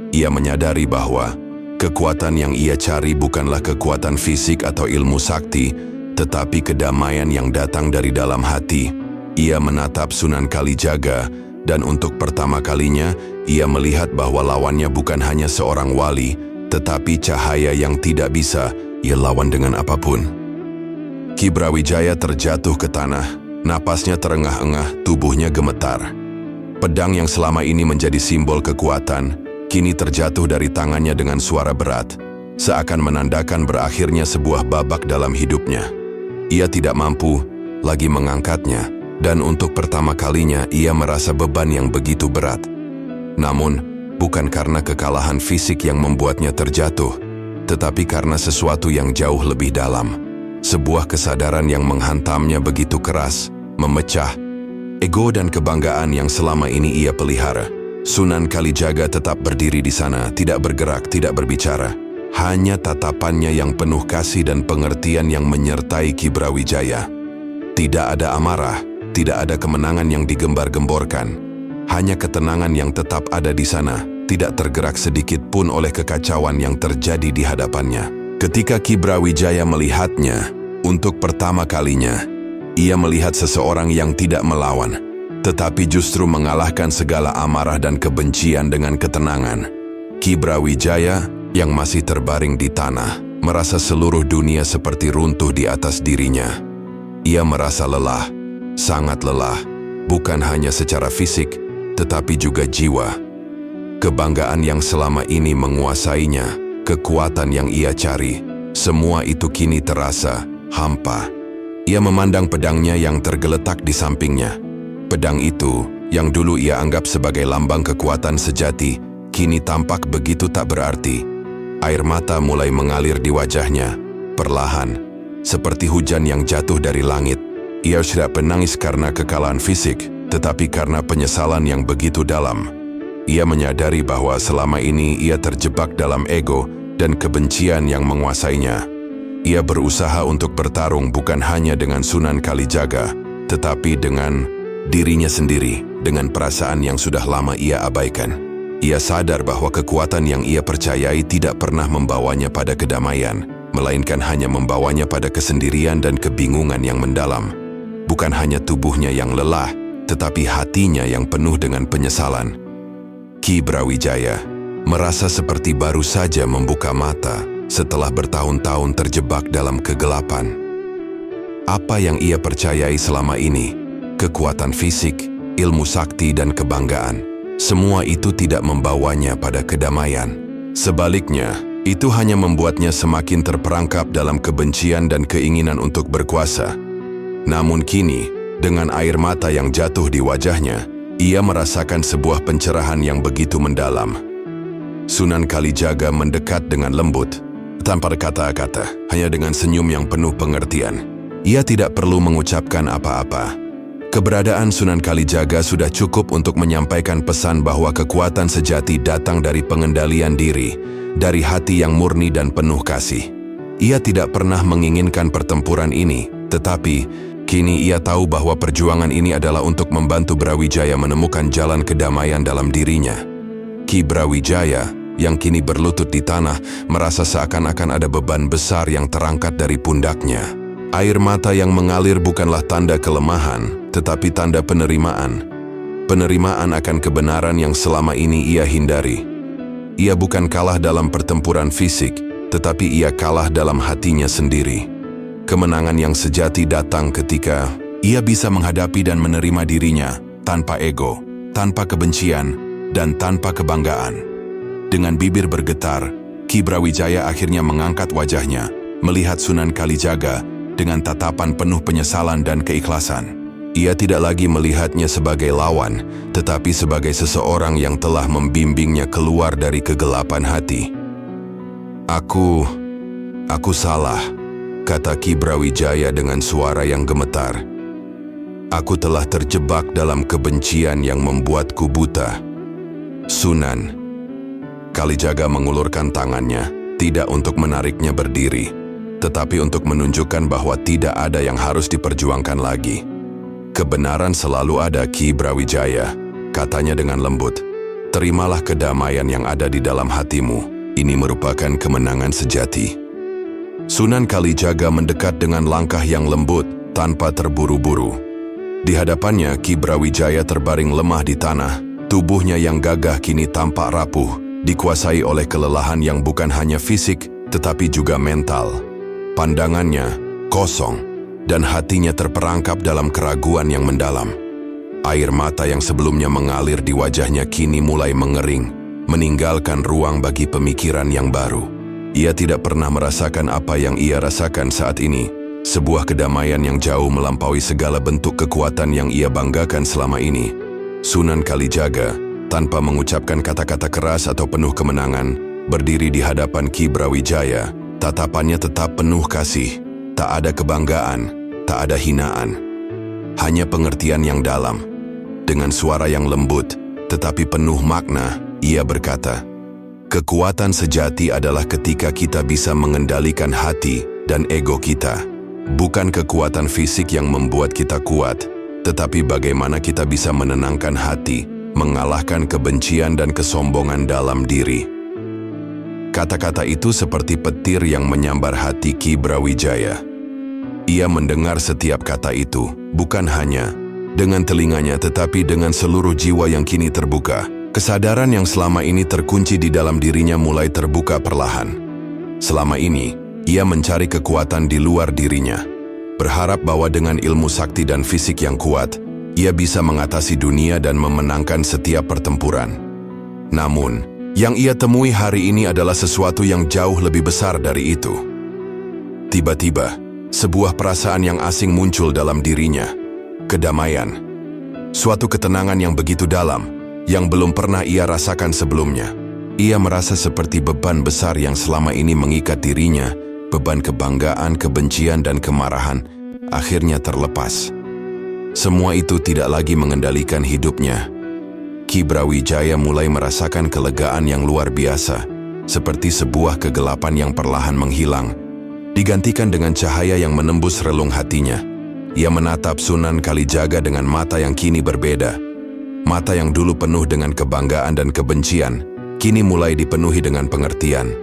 Ia menyadari bahwa kekuatan yang ia cari bukanlah kekuatan fisik atau ilmu sakti, tetapi kedamaian yang datang dari dalam hati. Ia menatap Sunan Kalijaga, dan untuk pertama kalinya, ia melihat bahwa lawannya bukan hanya seorang wali, tetapi cahaya yang tidak bisa ia lawan dengan apapun. Ki Brawijaya terjatuh ke tanah, napasnya terengah-engah, tubuhnya gemetar. Pedang yang selama ini menjadi simbol kekuatan, kini terjatuh dari tangannya dengan suara berat, seakan menandakan berakhirnya sebuah babak dalam hidupnya. Ia tidak mampu lagi mengangkatnya, dan untuk pertama kalinya ia merasa beban yang begitu berat. Namun, bukan karena kekalahan fisik yang membuatnya terjatuh, tetapi karena sesuatu yang jauh lebih dalam. Sebuah kesadaran yang menghantamnya begitu keras, memecah ego dan kebanggaan yang selama ini ia pelihara. Sunan Kalijaga tetap berdiri di sana, tidak bergerak, tidak berbicara. Hanya tatapannya yang penuh kasih dan pengertian yang menyertai Ki Brawijaya. Tidak ada amarah, tidak ada kemenangan yang digembar-gemborkan. Hanya ketenangan yang tetap ada di sana, tidak tergerak sedikit pun oleh kekacauan yang terjadi di hadapannya. Ketika Ki Brawijaya melihatnya, untuk pertama kalinya, ia melihat seseorang yang tidak melawan, tetapi justru mengalahkan segala amarah dan kebencian dengan ketenangan. Ki Brawijaya yang masih terbaring di tanah, merasa seluruh dunia seperti runtuh di atas dirinya. Ia merasa lelah, sangat lelah, bukan hanya secara fisik, tetapi juga jiwa. Kebanggaan yang selama ini menguasainya, kekuatan yang ia cari, semua itu kini terasa hampa. Ia memandang pedangnya yang tergeletak di sampingnya. Pedang itu, yang dulu ia anggap sebagai lambang kekuatan sejati, kini tampak begitu tak berarti. Air mata mulai mengalir di wajahnya, perlahan, seperti hujan yang jatuh dari langit. Ia tidak menangis karena kekalahan fisik, tetapi karena penyesalan yang begitu dalam. Ia menyadari bahwa selama ini ia terjebak dalam ego dan kebencian yang menguasainya. Ia berusaha untuk bertarung bukan hanya dengan Sunan Kalijaga, tetapi dengan dirinya sendiri, dengan perasaan yang sudah lama ia abaikan. Ia sadar bahwa kekuatan yang ia percayai tidak pernah membawanya pada kedamaian, melainkan hanya membawanya pada kesendirian dan kebingungan yang mendalam. Bukan hanya tubuhnya yang lelah, tetapi hatinya yang penuh dengan penyesalan. Ki Brawijaya merasa seperti baru saja membuka mata setelah bertahun-tahun terjebak dalam kegelapan. Apa yang ia percayai selama ini, kekuatan fisik, ilmu sakti dan kebanggaan, semua itu tidak membawanya pada kedamaian. Sebaliknya, itu hanya membuatnya semakin terperangkap dalam kebencian dan keinginan untuk berkuasa. Namun kini, dengan air mata yang jatuh di wajahnya, ia merasakan sebuah pencerahan yang begitu mendalam. Sunan Kalijaga mendekat dengan lembut, tanpa kata-kata, hanya dengan senyum yang penuh pengertian. Ia tidak perlu mengucapkan apa-apa. Keberadaan Sunan Kalijaga sudah cukup untuk menyampaikan pesan bahwa kekuatan sejati datang dari pengendalian diri, dari hati yang murni dan penuh kasih. Ia tidak pernah menginginkan pertempuran ini, tetapi kini ia tahu bahwa perjuangan ini adalah untuk membantu Brawijaya menemukan jalan kedamaian dalam dirinya. Ki Brawijaya, yang kini berlutut di tanah, merasa seakan-akan ada beban besar yang terangkat dari pundaknya. Air mata yang mengalir bukanlah tanda kelemahan, tetapi tanda penerimaan. Penerimaan akan kebenaran yang selama ini ia hindari. Ia bukan kalah dalam pertempuran fisik, tetapi ia kalah dalam hatinya sendiri. Kemenangan yang sejati datang ketika ia bisa menghadapi dan menerima dirinya tanpa ego, tanpa kebencian, dan tanpa kebanggaan. Dengan bibir bergetar, Ki Brawijaya akhirnya mengangkat wajahnya, melihat Sunan Kalijaga dengan tatapan penuh penyesalan dan keikhlasan. Ia tidak lagi melihatnya sebagai lawan, tetapi sebagai seseorang yang telah membimbingnya keluar dari kegelapan hati. Aku salah, kata Ki Brawijaya dengan suara yang gemetar. Aku telah terjebak dalam kebencian yang membuatku buta. Sunan Kalijaga mengulurkan tangannya, tidak untuk menariknya berdiri, tetapi untuk menunjukkan bahwa tidak ada yang harus diperjuangkan lagi. Kebenaran selalu ada, Ki Brawijaya, katanya dengan lembut. Terimalah kedamaian yang ada di dalam hatimu. Ini merupakan kemenangan sejati. Sunan Kalijaga mendekat dengan langkah yang lembut, tanpa terburu-buru. Di hadapannya, Ki Brawijaya terbaring lemah di tanah. Tubuhnya yang gagah kini tampak rapuh, dikuasai oleh kelelahan yang bukan hanya fisik, tetapi juga mental. Pandangannya kosong, dan hatinya terperangkap dalam keraguan yang mendalam. Air mata yang sebelumnya mengalir di wajahnya kini mulai mengering, meninggalkan ruang bagi pemikiran yang baru. Ia tidak pernah merasakan apa yang ia rasakan saat ini, sebuah kedamaian yang jauh melampaui segala bentuk kekuatan yang ia banggakan selama ini. Sunan Kalijaga, tanpa mengucapkan kata-kata keras atau penuh kemenangan, berdiri di hadapan Ki Brawijaya. Tatapannya tetap penuh kasih. Tak ada kebanggaan, tak ada hinaan, hanya pengertian yang dalam. Dengan suara yang lembut, tetapi penuh makna, ia berkata, kekuatan sejati adalah ketika kita bisa mengendalikan hati dan ego kita. Bukan kekuatan fisik yang membuat kita kuat, tetapi bagaimana kita bisa menenangkan hati, mengalahkan kebencian dan kesombongan dalam diri. Kata-kata itu seperti petir yang menyambar hati Ki Brawijaya. Ia mendengar setiap kata itu, bukan hanya dengan telinganya tetapi dengan seluruh jiwa yang kini terbuka. Kesadaran yang selama ini terkunci di dalam dirinya mulai terbuka perlahan. Selama ini, ia mencari kekuatan di luar dirinya, berharap bahwa dengan ilmu sakti dan fisik yang kuat, ia bisa mengatasi dunia dan memenangkan setiap pertempuran. Namun, yang ia temui hari ini adalah sesuatu yang jauh lebih besar dari itu. Tiba-tiba, sebuah perasaan yang asing muncul dalam dirinya. Kedamaian. Suatu ketenangan yang begitu dalam, yang belum pernah ia rasakan sebelumnya. Ia merasa seperti beban besar yang selama ini mengikat dirinya, beban kebanggaan, kebencian, dan kemarahan, akhirnya terlepas. Semua itu tidak lagi mengendalikan hidupnya. Ki Brawijaya mulai merasakan kelegaan yang luar biasa, seperti sebuah kegelapan yang perlahan menghilang, digantikan dengan cahaya yang menembus relung hatinya. Ia menatap Sunan Kalijaga dengan mata yang kini berbeda. Mata yang dulu penuh dengan kebanggaan dan kebencian, kini mulai dipenuhi dengan pengertian.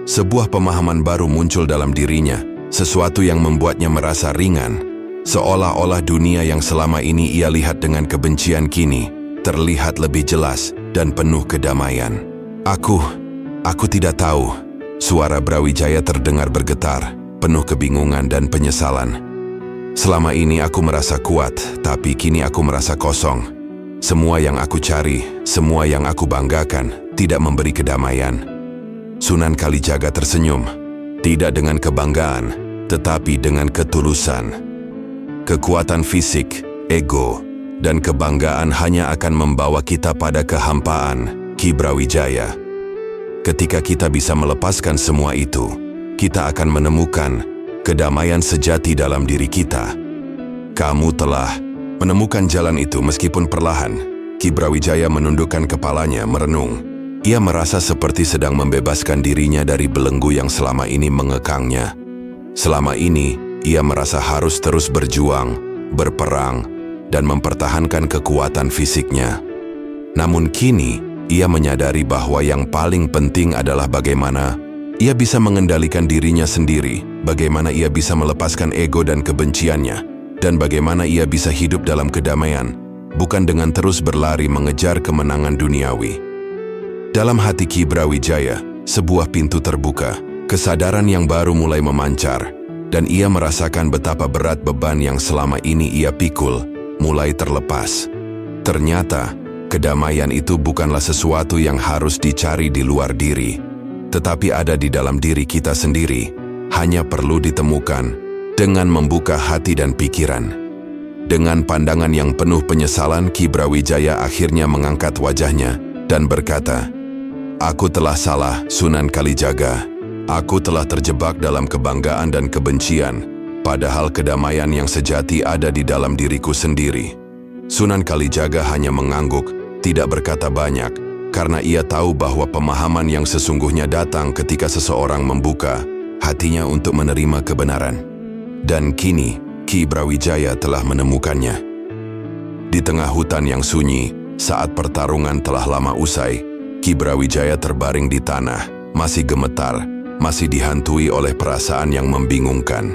Sebuah pemahaman baru muncul dalam dirinya, sesuatu yang membuatnya merasa ringan, seolah-olah dunia yang selama ini ia lihat dengan kebencian kini terlihat lebih jelas dan penuh kedamaian. Aku tidak tahu. Suara Brawijaya terdengar bergetar, penuh kebingungan dan penyesalan. Selama ini aku merasa kuat, tapi kini aku merasa kosong. Semua yang aku cari, semua yang aku banggakan, tidak memberi kedamaian. Sunan Kalijaga tersenyum, tidak dengan kebanggaan, tetapi dengan ketulusan. Kekuatan fisik, ego, dan kebanggaan hanya akan membawa kita pada kehampaan, Ki Brawijaya. Ketika kita bisa melepaskan semua itu, kita akan menemukan kedamaian sejati dalam diri kita. Kamu telah menemukan jalan itu meskipun perlahan. Ki Brawijaya menundukkan kepalanya merenung. Ia merasa seperti sedang membebaskan dirinya dari belenggu yang selama ini mengekangnya. Selama ini, ia merasa harus terus berjuang, berperang, dan mempertahankan kekuatan fisiknya. Namun kini, ia menyadari bahwa yang paling penting adalah bagaimana ia bisa mengendalikan dirinya sendiri, bagaimana ia bisa melepaskan ego dan kebenciannya, dan bagaimana ia bisa hidup dalam kedamaian, bukan dengan terus berlari mengejar kemenangan duniawi. Dalam hati Ki Brawijaya, sebuah pintu terbuka, kesadaran yang baru mulai memancar, dan ia merasakan betapa berat beban yang selama ini ia pikul mulai terlepas. Ternyata, Kedamaian itu bukanlah sesuatu yang harus dicari di luar diri, tetapi ada di dalam diri kita sendiri, hanya perlu ditemukan dengan membuka hati dan pikiran. Dengan pandangan yang penuh penyesalan, Ki Brawijaya akhirnya mengangkat wajahnya dan berkata, "Aku telah salah, Sunan Kalijaga. Aku telah terjebak dalam kebanggaan dan kebencian, padahal kedamaian yang sejati ada di dalam diriku sendiri." Sunan Kalijaga hanya mengangguk, tidak berkata banyak, karena ia tahu bahwa pemahaman yang sesungguhnya datang ketika seseorang membuka hatinya untuk menerima kebenaran. Dan kini, Ki Brawijaya telah menemukannya. Di tengah hutan yang sunyi, saat pertarungan telah lama usai, Ki Brawijaya terbaring di tanah, masih gemetar, masih dihantui oleh perasaan yang membingungkan.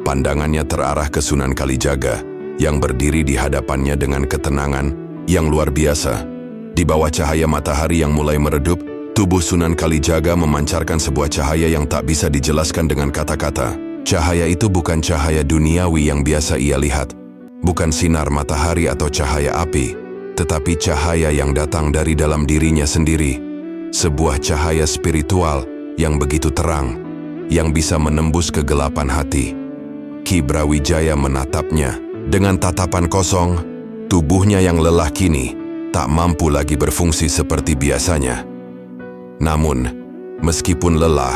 Pandangannya terarah ke Sunan Kalijaga, yang berdiri di hadapannya dengan ketenangan yang luar biasa. Di bawah cahaya matahari yang mulai meredup, tubuh Sunan Kalijaga memancarkan sebuah cahaya yang tak bisa dijelaskan dengan kata-kata. Cahaya itu bukan cahaya duniawi yang biasa ia lihat, bukan sinar matahari atau cahaya api, tetapi cahaya yang datang dari dalam dirinya sendiri. Sebuah cahaya spiritual yang begitu terang, yang bisa menembus kegelapan hati. Ki Brawijaya menatapnya dengan tatapan kosong. Tubuhnya yang lelah kini tak mampu lagi berfungsi seperti biasanya. Namun, meskipun lelah,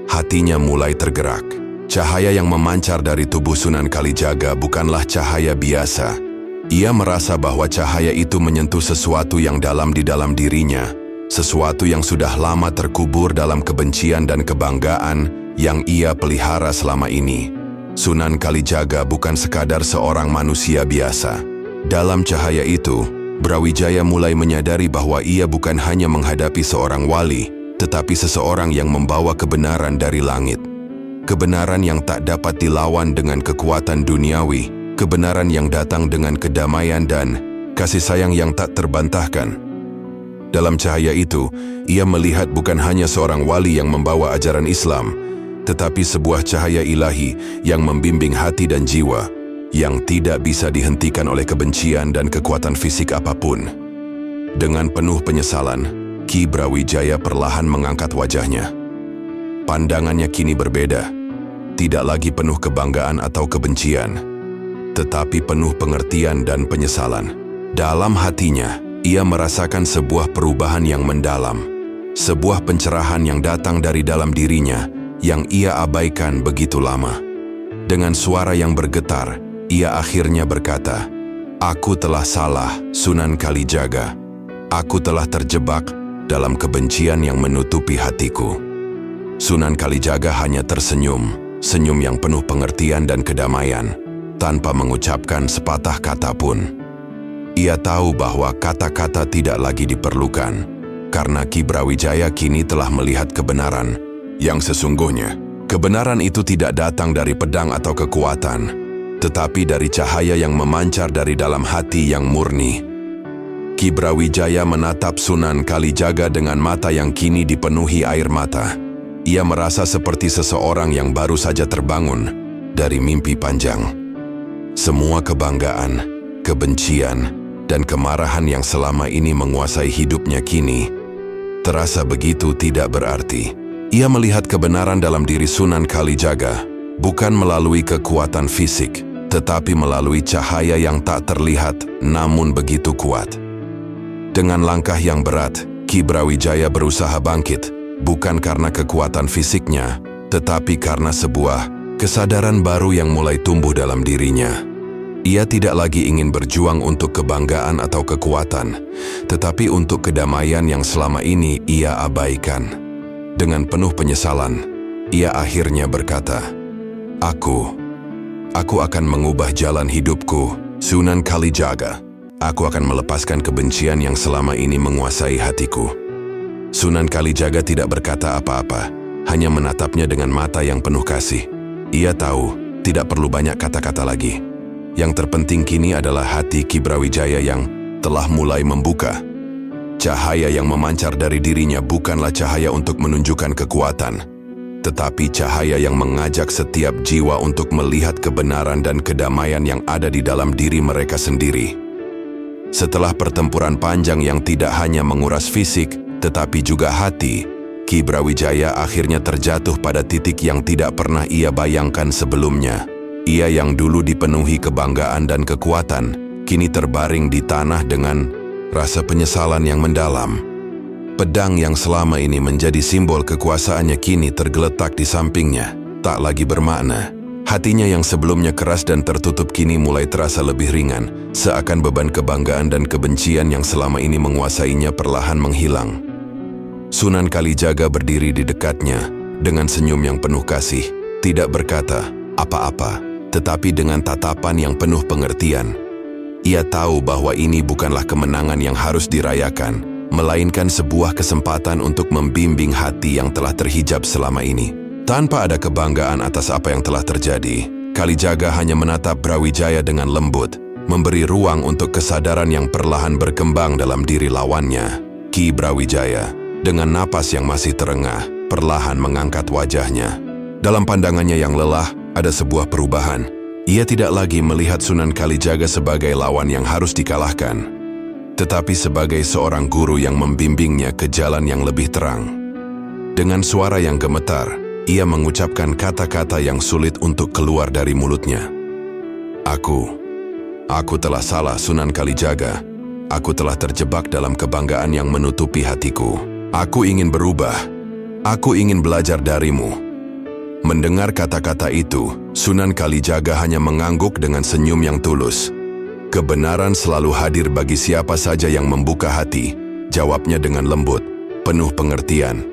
hatinya mulai tergerak. Cahaya yang memancar dari tubuh Sunan Kalijaga bukanlah cahaya biasa. Ia merasa bahwa cahaya itu menyentuh sesuatu yang dalam di dalam dirinya, sesuatu yang sudah lama terkubur dalam kebencian dan kebanggaan yang ia pelihara selama ini. Sunan Kalijaga bukan sekadar seorang manusia biasa. Dalam cahaya itu, Brawijaya mulai menyadari bahwa ia bukan hanya menghadapi seorang wali, tetapi seseorang yang membawa kebenaran dari langit. Kebenaran yang tak dapat dilawan dengan kekuatan duniawi, kebenaran yang datang dengan kedamaian dan kasih sayang yang tak terbantahkan. Dalam cahaya itu, ia melihat bukan hanya seorang wali yang membawa ajaran Islam, tetapi sebuah cahaya ilahi yang membimbing hati dan jiwa, yang tidak bisa dihentikan oleh kebencian dan kekuatan fisik apapun. Dengan penuh penyesalan, Ki Brawijaya perlahan mengangkat wajahnya. Pandangannya kini berbeda. Tidak lagi penuh kebanggaan atau kebencian, tetapi penuh pengertian dan penyesalan. Dalam hatinya, ia merasakan sebuah perubahan yang mendalam, sebuah pencerahan yang datang dari dalam dirinya yang ia abaikan begitu lama. Dengan suara yang bergetar, ia akhirnya berkata, "Aku telah salah, Sunan Kalijaga. Aku telah terjebak dalam kebencian yang menutupi hatiku." Sunan Kalijaga hanya tersenyum, senyum yang penuh pengertian dan kedamaian, tanpa mengucapkan sepatah kata pun. Ia tahu bahwa kata-kata tidak lagi diperlukan, karena Ki Brawijaya kini telah melihat kebenaran yang sesungguhnya. Kebenaran itu tidak datang dari pedang atau kekuatan, tetapi dari cahaya yang memancar dari dalam hati yang murni. Ki Brawijaya menatap Sunan Kalijaga dengan mata yang kini dipenuhi air mata. Ia merasa seperti seseorang yang baru saja terbangun dari mimpi panjang. Semua kebanggaan, kebencian, dan kemarahan yang selama ini menguasai hidupnya kini terasa begitu tidak berarti. Ia melihat kebenaran dalam diri Sunan Kalijaga, bukan melalui kekuatan fisik, tetapi melalui cahaya yang tak terlihat namun begitu kuat. Dengan langkah yang berat, Ki Brawijaya berusaha bangkit, bukan karena kekuatan fisiknya, tetapi karena sebuah kesadaran baru yang mulai tumbuh dalam dirinya. Ia tidak lagi ingin berjuang untuk kebanggaan atau kekuatan, tetapi untuk kedamaian yang selama ini ia abaikan. Dengan penuh penyesalan, ia akhirnya berkata, Aku akan mengubah jalan hidupku, Sunan Kalijaga. Aku akan melepaskan kebencian yang selama ini menguasai hatiku." Sunan Kalijaga tidak berkata apa-apa, hanya menatapnya dengan mata yang penuh kasih. Ia tahu, tidak perlu banyak kata-kata lagi. Yang terpenting kini adalah hati Ki Brawijaya yang telah mulai membuka. Cahaya yang memancar dari dirinya bukanlah cahaya untuk menunjukkan kekuatan, tetapi cahaya yang mengajak setiap jiwa untuk melihat kebenaran dan kedamaian yang ada di dalam diri mereka sendiri. Setelah pertempuran panjang yang tidak hanya menguras fisik, tetapi juga hati, Ki Brawijaya akhirnya terjatuh pada titik yang tidak pernah ia bayangkan sebelumnya. Ia yang dulu dipenuhi kebanggaan dan kekuatan, kini terbaring di tanah dengan rasa penyesalan yang mendalam. Pedang yang selama ini menjadi simbol kekuasaannya kini tergeletak di sampingnya, tak lagi bermakna. Hatinya yang sebelumnya keras dan tertutup kini mulai terasa lebih ringan, seakan beban kebanggaan dan kebencian yang selama ini menguasainya perlahan menghilang. Sunan Kalijaga berdiri di dekatnya, dengan senyum yang penuh kasih, tidak berkata apa-apa, tetapi dengan tatapan yang penuh pengertian. Ia tahu bahwa ini bukanlah kemenangan yang harus dirayakan, melainkan sebuah kesempatan untuk membimbing hati yang telah terhijab selama ini. Tanpa ada kebanggaan atas apa yang telah terjadi, Kalijaga hanya menatap Brawijaya dengan lembut, memberi ruang untuk kesadaran yang perlahan berkembang dalam diri lawannya. Ki Brawijaya, dengan napas yang masih terengah, perlahan mengangkat wajahnya. Dalam pandangannya yang lelah, ada sebuah perubahan. Ia tidak lagi melihat Sunan Kalijaga sebagai lawan yang harus dikalahkan, tetapi sebagai seorang guru yang membimbingnya ke jalan yang lebih terang. Dengan suara yang gemetar, ia mengucapkan kata-kata yang sulit untuk keluar dari mulutnya. Aku telah salah, Sunan Kalijaga. Aku telah terjebak dalam kebanggaan yang menutupi hatiku. Aku ingin berubah. Aku ingin belajar darimu. Mendengar kata-kata itu, Sunan Kalijaga hanya mengangguk dengan senyum yang tulus. Kebenaran selalu hadir bagi siapa saja yang membuka hati, jawabnya dengan lembut, penuh pengertian.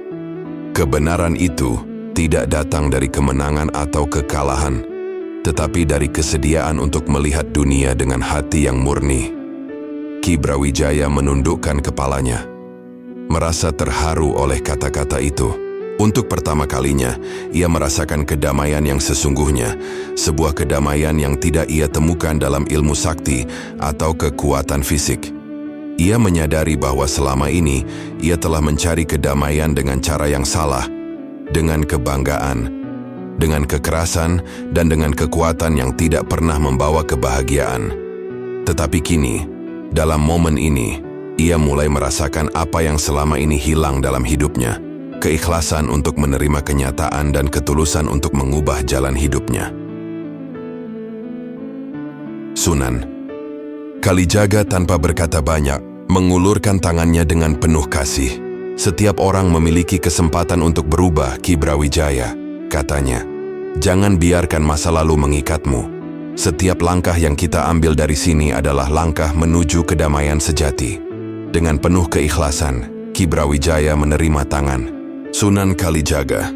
Kebenaran itu tidak datang dari kemenangan atau kekalahan, tetapi dari kesediaan untuk melihat dunia dengan hati yang murni. Ki Brawijaya menundukkan kepalanya, merasa terharu oleh kata-kata itu. Untuk pertama kalinya, ia merasakan kedamaian yang sesungguhnya, sebuah kedamaian yang tidak ia temukan dalam ilmu sakti atau kekuatan fisik. Ia menyadari bahwa selama ini, ia telah mencari kedamaian dengan cara yang salah, dengan kebanggaan, dengan kekerasan, dan dengan kekuatan yang tidak pernah membawa kebahagiaan. Tetapi kini, dalam momen ini, ia mulai merasakan apa yang selama ini hilang dalam hidupnya, keikhlasan untuk menerima kenyataan dan ketulusan untuk mengubah jalan hidupnya. Sunan Kalijaga tanpa berkata banyak, mengulurkan tangannya dengan penuh kasih. Setiap orang memiliki kesempatan untuk berubah, Ki Brawijaya, katanya. Jangan biarkan masa lalu mengikatmu. Setiap langkah yang kita ambil dari sini adalah langkah menuju kedamaian sejati. Dengan penuh keikhlasan, Ki Brawijaya menerima tangan Sunan Kalijaga,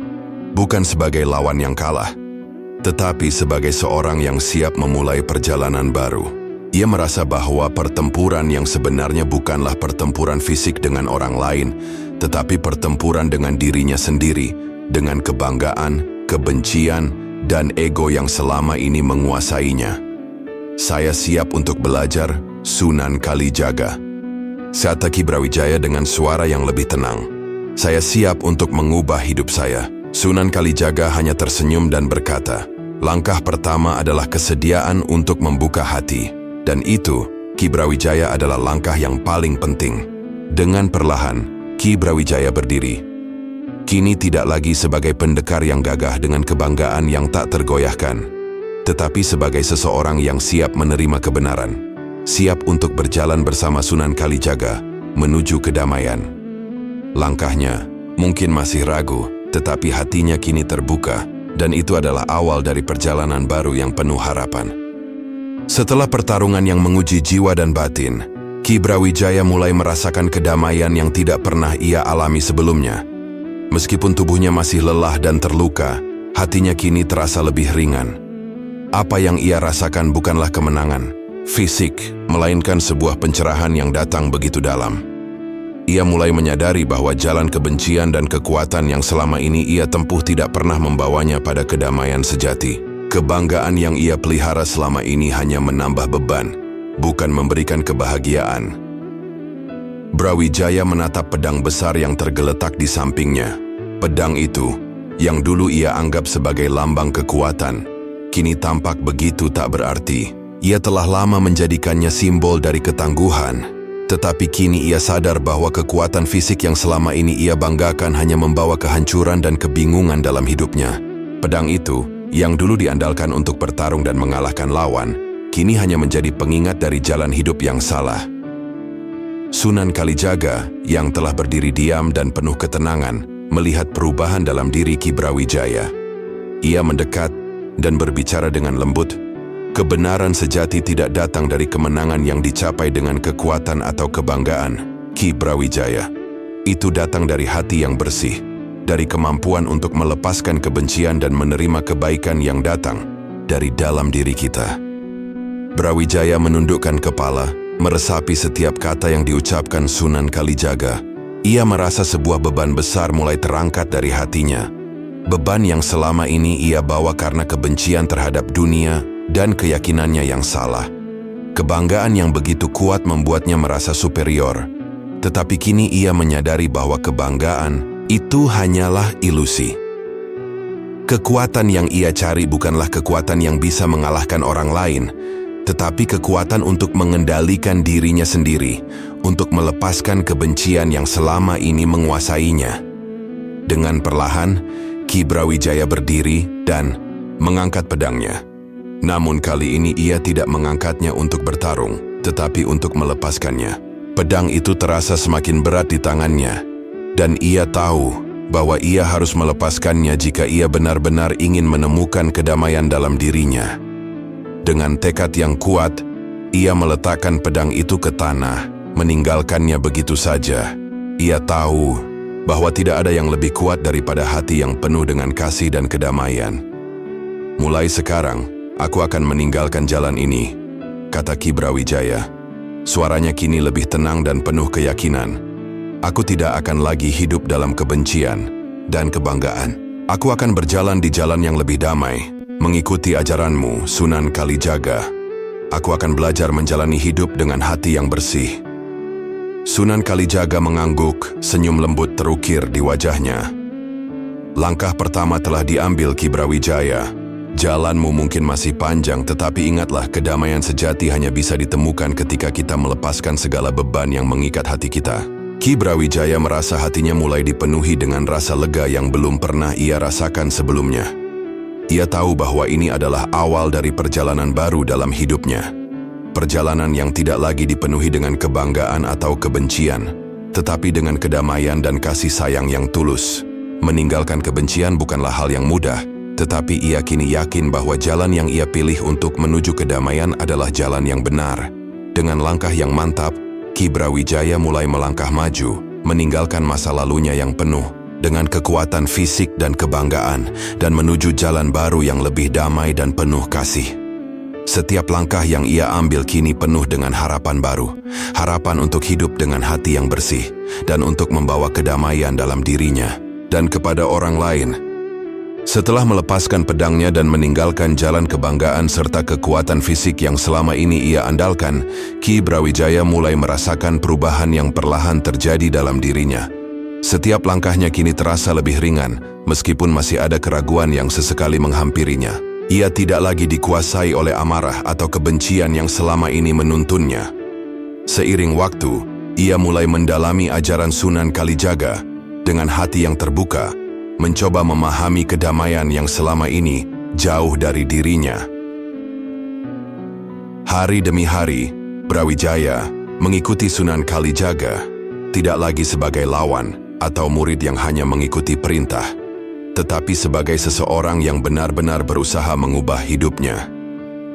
bukan sebagai lawan yang kalah, tetapi sebagai seorang yang siap memulai perjalanan baru. Ia merasa bahwa pertempuran yang sebenarnya bukanlah pertempuran fisik dengan orang lain, tetapi pertempuran dengan dirinya sendiri, dengan kebanggaan, kebencian, dan ego yang selama ini menguasainya. Saya siap untuk belajar, Sunan Kalijaga, kata Ki Brawijaya dengan suara yang lebih tenang. Saya siap untuk mengubah hidup saya. Sunan Kalijaga hanya tersenyum dan berkata, langkah pertama adalah kesediaan untuk membuka hati. Dan itu, Ki Brawijaya adalah langkah yang paling penting. Dengan perlahan, Ki Brawijaya berdiri. Kini tidak lagi sebagai pendekar yang gagah dengan kebanggaan yang tak tergoyahkan, tetapi sebagai seseorang yang siap menerima kebenaran, siap untuk berjalan bersama Sunan Kalijaga menuju kedamaian. Langkahnya mungkin masih ragu, tetapi hatinya kini terbuka, dan itu adalah awal dari perjalanan baru yang penuh harapan. Setelah pertarungan yang menguji jiwa dan batin, Ki Brawijaya mulai merasakan kedamaian yang tidak pernah ia alami sebelumnya. Meskipun tubuhnya masih lelah dan terluka, hatinya kini terasa lebih ringan. Apa yang ia rasakan bukanlah kemenangan fisik, melainkan sebuah pencerahan yang datang begitu dalam. Ia mulai menyadari bahwa jalan kebencian dan kekuatan yang selama ini ia tempuh tidak pernah membawanya pada kedamaian sejati. Kebanggaan yang ia pelihara selama ini hanya menambah beban, bukan memberikan kebahagiaan. Brawijaya menatap pedang besar yang tergeletak di sampingnya. Pedang itu, yang dulu ia anggap sebagai lambang kekuatan, kini tampak begitu tak berarti. Ia telah lama menjadikannya simbol dari ketangguhan, tetapi kini ia sadar bahwa kekuatan fisik yang selama ini ia banggakan hanya membawa kehancuran dan kebingungan dalam hidupnya. Pedang itu, yang dulu diandalkan untuk bertarung dan mengalahkan lawan, kini hanya menjadi pengingat dari jalan hidup yang salah. Sunan Kalijaga, yang telah berdiri diam dan penuh ketenangan, melihat perubahan dalam diri Ki Brawijaya. Ia mendekat dan berbicara dengan lembut. Kebenaran sejati tidak datang dari kemenangan yang dicapai dengan kekuatan atau kebanggaan, Ki Brawijaya. Itu datang dari hati yang bersih, dari kemampuan untuk melepaskan kebencian dan menerima kebaikan yang datang dari dalam diri kita. Brawijaya menundukkan kepala, meresapi setiap kata yang diucapkan Sunan Kalijaga. Ia merasa sebuah beban besar mulai terangkat dari hatinya. Beban yang selama ini ia bawa karena kebencian terhadap dunia dan keyakinannya yang salah. Kebanggaan yang begitu kuat membuatnya merasa superior. Tetapi kini ia menyadari bahwa kebanggaan itu hanyalah ilusi. Kekuatan yang ia cari bukanlah kekuatan yang bisa mengalahkan orang lain, tetapi kekuatan untuk mengendalikan dirinya sendiri, untuk melepaskan kebencian yang selama ini menguasainya. Dengan perlahan, Ki Brawijaya berdiri dan mengangkat pedangnya. Namun kali ini ia tidak mengangkatnya untuk bertarung, tetapi untuk melepaskannya. Pedang itu terasa semakin berat di tangannya, dan ia tahu bahwa ia harus melepaskannya jika ia benar-benar ingin menemukan kedamaian dalam dirinya. Dengan tekad yang kuat, ia meletakkan pedang itu ke tanah, meninggalkannya begitu saja. Ia tahu bahwa tidak ada yang lebih kuat daripada hati yang penuh dengan kasih dan kedamaian. Mulai sekarang, aku akan meninggalkan jalan ini, kata Ki Brawijaya. Suaranya kini lebih tenang dan penuh keyakinan. Aku tidak akan lagi hidup dalam kebencian dan kebanggaan. Aku akan berjalan di jalan yang lebih damai, mengikuti ajaranmu, Sunan Kalijaga. Aku akan belajar menjalani hidup dengan hati yang bersih. Sunan Kalijaga mengangguk, senyum lembut terukir di wajahnya. Langkah pertama telah diambil Ki Brawijaya. Jalanmu mungkin masih panjang, tetapi ingatlah kedamaian sejati hanya bisa ditemukan ketika kita melepaskan segala beban yang mengikat hati kita. Ki Brawijaya merasa hatinya mulai dipenuhi dengan rasa lega yang belum pernah ia rasakan sebelumnya. Ia tahu bahwa ini adalah awal dari perjalanan baru dalam hidupnya. Perjalanan yang tidak lagi dipenuhi dengan kebanggaan atau kebencian, tetapi dengan kedamaian dan kasih sayang yang tulus. Meninggalkan kebencian bukanlah hal yang mudah, tetapi ia kini yakin bahwa jalan yang ia pilih untuk menuju kedamaian adalah jalan yang benar. Dengan langkah yang mantap, Ki Brawijaya mulai melangkah maju, meninggalkan masa lalunya yang penuh dengan kekuatan fisik dan kebanggaan, dan menuju jalan baru yang lebih damai dan penuh kasih. Setiap langkah yang ia ambil kini penuh dengan harapan baru, harapan untuk hidup dengan hati yang bersih, dan untuk membawa kedamaian dalam dirinya dan kepada orang lain. Setelah melepaskan pedangnya dan meninggalkan jalan kebanggaan serta kekuatan fisik yang selama ini ia andalkan, Ki Brawijaya mulai merasakan perubahan yang perlahan terjadi dalam dirinya. Setiap langkahnya kini terasa lebih ringan, meskipun masih ada keraguan yang sesekali menghampirinya. Ia tidak lagi dikuasai oleh amarah atau kebencian yang selama ini menuntunnya. Seiring waktu, ia mulai mendalami ajaran Sunan Kalijaga dengan hati yang terbuka, mencoba memahami kedamaian yang selama ini jauh dari dirinya. Hari demi hari, Brawijaya mengikuti Sunan Kalijaga, tidak lagi sebagai lawan atau murid yang hanya mengikuti perintah, tetapi sebagai seseorang yang benar-benar berusaha mengubah hidupnya.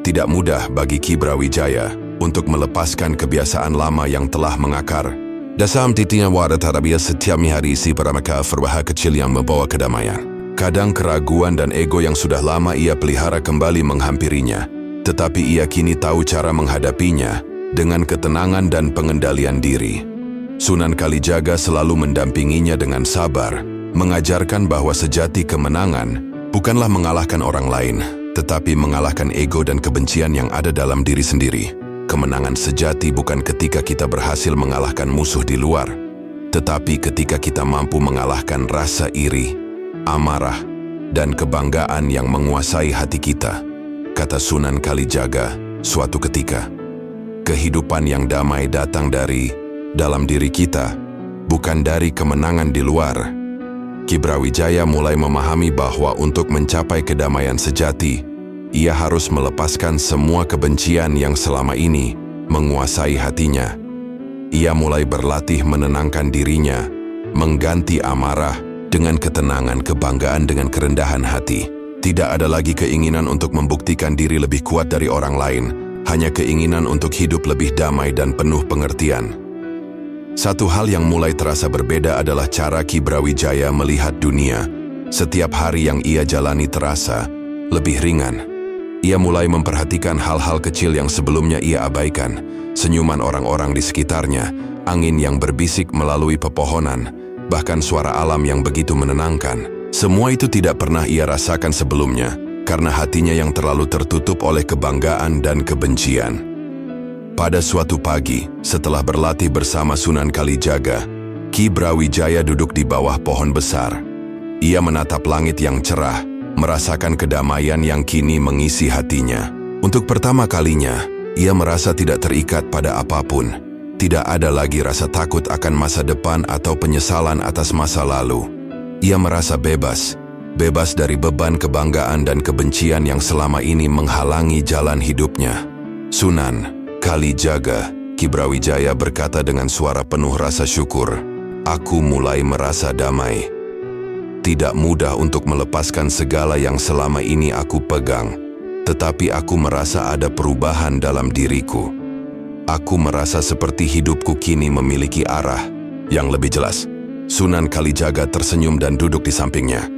Tidak mudah bagi Ki Brawijaya untuk melepaskan kebiasaan lama yang telah mengakar. Dalam titiknya wadah tarbiyah setiap hari si para mereka perubahan kecil yang membawa kedamaian. Kadang keraguan dan ego yang sudah lama ia pelihara kembali menghampirinya, tetapi ia kini tahu cara menghadapinya dengan ketenangan dan pengendalian diri. Sunan Kalijaga selalu mendampinginya dengan sabar, mengajarkan bahwa sejati kemenangan bukanlah mengalahkan orang lain, tetapi mengalahkan ego dan kebencian yang ada dalam diri sendiri. Kemenangan sejati bukan ketika kita berhasil mengalahkan musuh di luar, tetapi ketika kita mampu mengalahkan rasa iri, amarah, dan kebanggaan yang menguasai hati kita, kata Sunan Kalijaga. suatu ketika. Kehidupan yang damai datang dari dalam diri kita, bukan dari kemenangan di luar. Ki Brawijaya mulai memahami bahwa untuk mencapai kedamaian sejati, ia harus melepaskan semua kebencian yang selama ini menguasai hatinya. Ia mulai berlatih menenangkan dirinya, mengganti amarah dengan ketenangan, kebanggaan dengan kerendahan hati. Tidak ada lagi keinginan untuk membuktikan diri lebih kuat dari orang lain, hanya keinginan untuk hidup lebih damai dan penuh pengertian. Satu hal yang mulai terasa berbeda adalah cara Ki Brawijaya melihat dunia. Setiap hari yang ia jalani terasa lebih ringan. Ia mulai memperhatikan hal-hal kecil yang sebelumnya ia abaikan, senyuman orang-orang di sekitarnya, angin yang berbisik melalui pepohonan, bahkan suara alam yang begitu menenangkan. Semua itu tidak pernah ia rasakan sebelumnya, karena hatinya yang terlalu tertutup oleh kebanggaan dan kebencian. Pada suatu pagi, setelah berlatih bersama Sunan Kalijaga, Ki Brawijaya duduk di bawah pohon besar. Ia menatap langit yang cerah, merasakan kedamaian yang kini mengisi hatinya. Untuk pertama kalinya, ia merasa tidak terikat pada apapun. Tidak ada lagi rasa takut akan masa depan atau penyesalan atas masa lalu. Ia merasa bebas dari beban kebanggaan dan kebencian yang selama ini menghalangi jalan hidupnya. Sunan Kalijaga, Ki Brawijaya berkata dengan suara penuh rasa syukur, "Aku mulai merasa damai. Tidak mudah untuk melepaskan segala yang selama ini aku pegang, tetapi aku merasa ada perubahan dalam diriku. Aku merasa seperti hidupku kini memiliki arah yang lebih jelas." Sunan Kalijaga tersenyum dan duduk di sampingnya.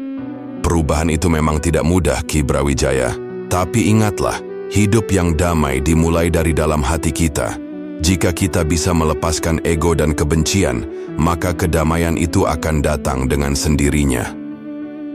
Perubahan itu memang tidak mudah, Ki Brawijaya. Tapi ingatlah, hidup yang damai dimulai dari dalam hati kita. Jika kita bisa melepaskan ego dan kebencian, maka kedamaian itu akan datang dengan sendirinya.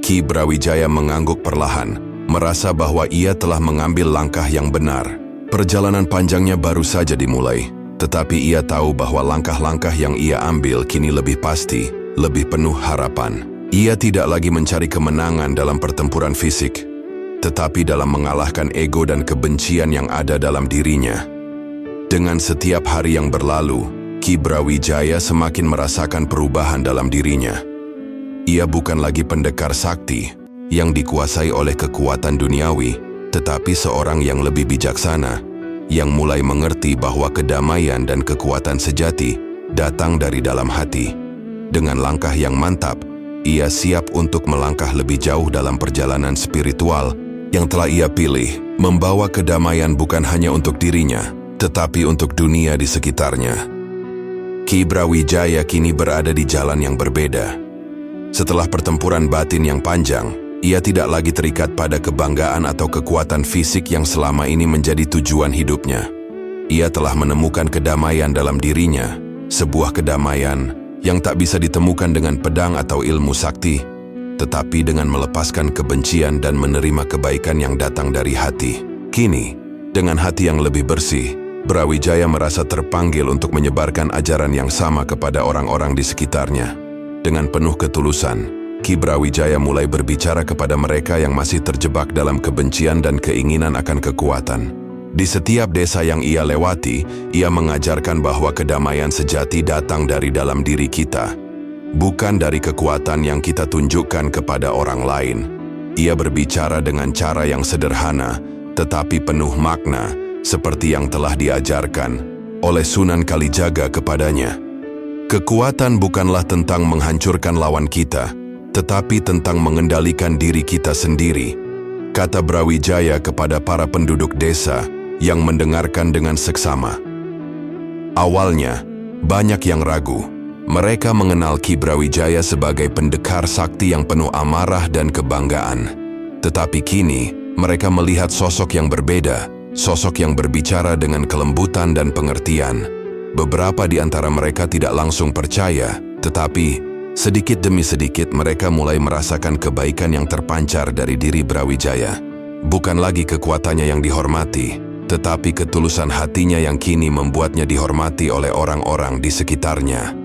Ki Brawijaya mengangguk perlahan, merasa bahwa ia telah mengambil langkah yang benar. Perjalanan panjangnya baru saja dimulai, tetapi ia tahu bahwa langkah-langkah yang ia ambil kini lebih pasti, lebih penuh harapan. Ia tidak lagi mencari kemenangan dalam pertempuran fisik, tetapi dalam mengalahkan ego dan kebencian yang ada dalam dirinya. Dengan setiap hari yang berlalu, Ki Brawijaya semakin merasakan perubahan dalam dirinya. Ia bukan lagi pendekar sakti yang dikuasai oleh kekuatan duniawi, tetapi seorang yang lebih bijaksana, yang mulai mengerti bahwa kedamaian dan kekuatan sejati datang dari dalam hati. Dengan langkah yang mantap, ia siap untuk melangkah lebih jauh dalam perjalanan spiritual yang telah ia pilih, membawa kedamaian bukan hanya untuk dirinya, tetapi untuk dunia di sekitarnya. Ki Brawijaya kini berada di jalan yang berbeda. Setelah pertempuran batin yang panjang, ia tidak lagi terikat pada kebanggaan atau kekuatan fisik yang selama ini menjadi tujuan hidupnya. Ia telah menemukan kedamaian dalam dirinya, sebuah kedamaian yang tak bisa ditemukan dengan pedang atau ilmu sakti, tetapi dengan melepaskan kebencian dan menerima kebaikan yang datang dari hati. Kini, dengan hati yang lebih bersih, Brawijaya merasa terpanggil untuk menyebarkan ajaran yang sama kepada orang-orang di sekitarnya. Dengan penuh ketulusan, Ki Brawijaya mulai berbicara kepada mereka yang masih terjebak dalam kebencian dan keinginan akan kekuatan. Di setiap desa yang ia lewati, ia mengajarkan bahwa kedamaian sejati datang dari dalam diri kita, bukan dari kekuatan yang kita tunjukkan kepada orang lain. Ia berbicara dengan cara yang sederhana, tetapi penuh makna, seperti yang telah diajarkan oleh Sunan Kalijaga kepadanya. Kekuatan bukanlah tentang menghancurkan lawan kita, tetapi tentang mengendalikan diri kita sendiri, kata Brawijaya kepada para penduduk desa yang mendengarkan dengan seksama. Awalnya, banyak yang ragu. Mereka mengenal Ki Brawijaya sebagai pendekar sakti yang penuh amarah dan kebanggaan. Tetapi kini, mereka melihat sosok yang berbeda, sosok yang berbicara dengan kelembutan dan pengertian. Beberapa di antara mereka tidak langsung percaya, tetapi sedikit demi sedikit mereka mulai merasakan kebaikan yang terpancar dari diri Brawijaya. Bukan lagi kekuatannya yang dihormati, tetapi ketulusan hatinya yang kini membuatnya dihormati oleh orang-orang di sekitarnya.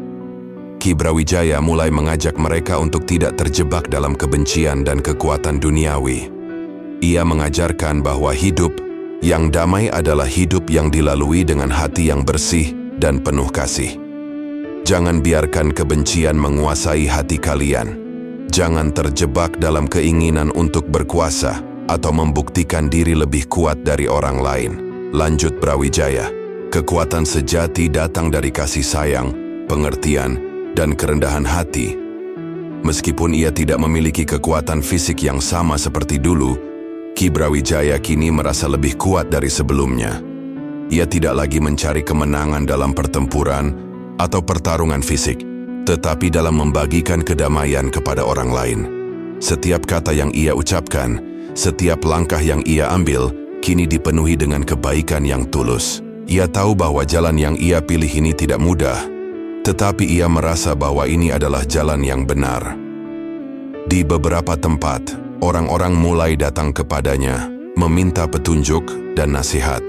Ki Brawijaya mulai mengajak mereka untuk tidak terjebak dalam kebencian dan kekuatan duniawi. Ia mengajarkan bahwa hidup Yang damai adalah hidup yang dilalui dengan hati yang bersih dan penuh kasih. Jangan biarkan kebencian menguasai hati kalian. Jangan terjebak dalam keinginan untuk berkuasa atau membuktikan diri lebih kuat dari orang lain. Lanjut Brawijaya. Kekuatan sejati datang dari kasih sayang, pengertian, dan kerendahan hati. Meskipun ia tidak memiliki kekuatan fisik yang sama seperti dulu, Ki Brawijaya kini merasa lebih kuat dari sebelumnya. Ia tidak lagi mencari kemenangan dalam pertempuran atau pertarungan fisik, tetapi dalam membagikan kedamaian kepada orang lain. Setiap kata yang ia ucapkan, setiap langkah yang ia ambil, kini dipenuhi dengan kebaikan yang tulus. Ia tahu bahwa jalan yang ia pilih ini tidak mudah, tetapi ia merasa bahwa ini adalah jalan yang benar. Di beberapa tempat, orang-orang mulai datang kepadanya, meminta petunjuk dan nasihat.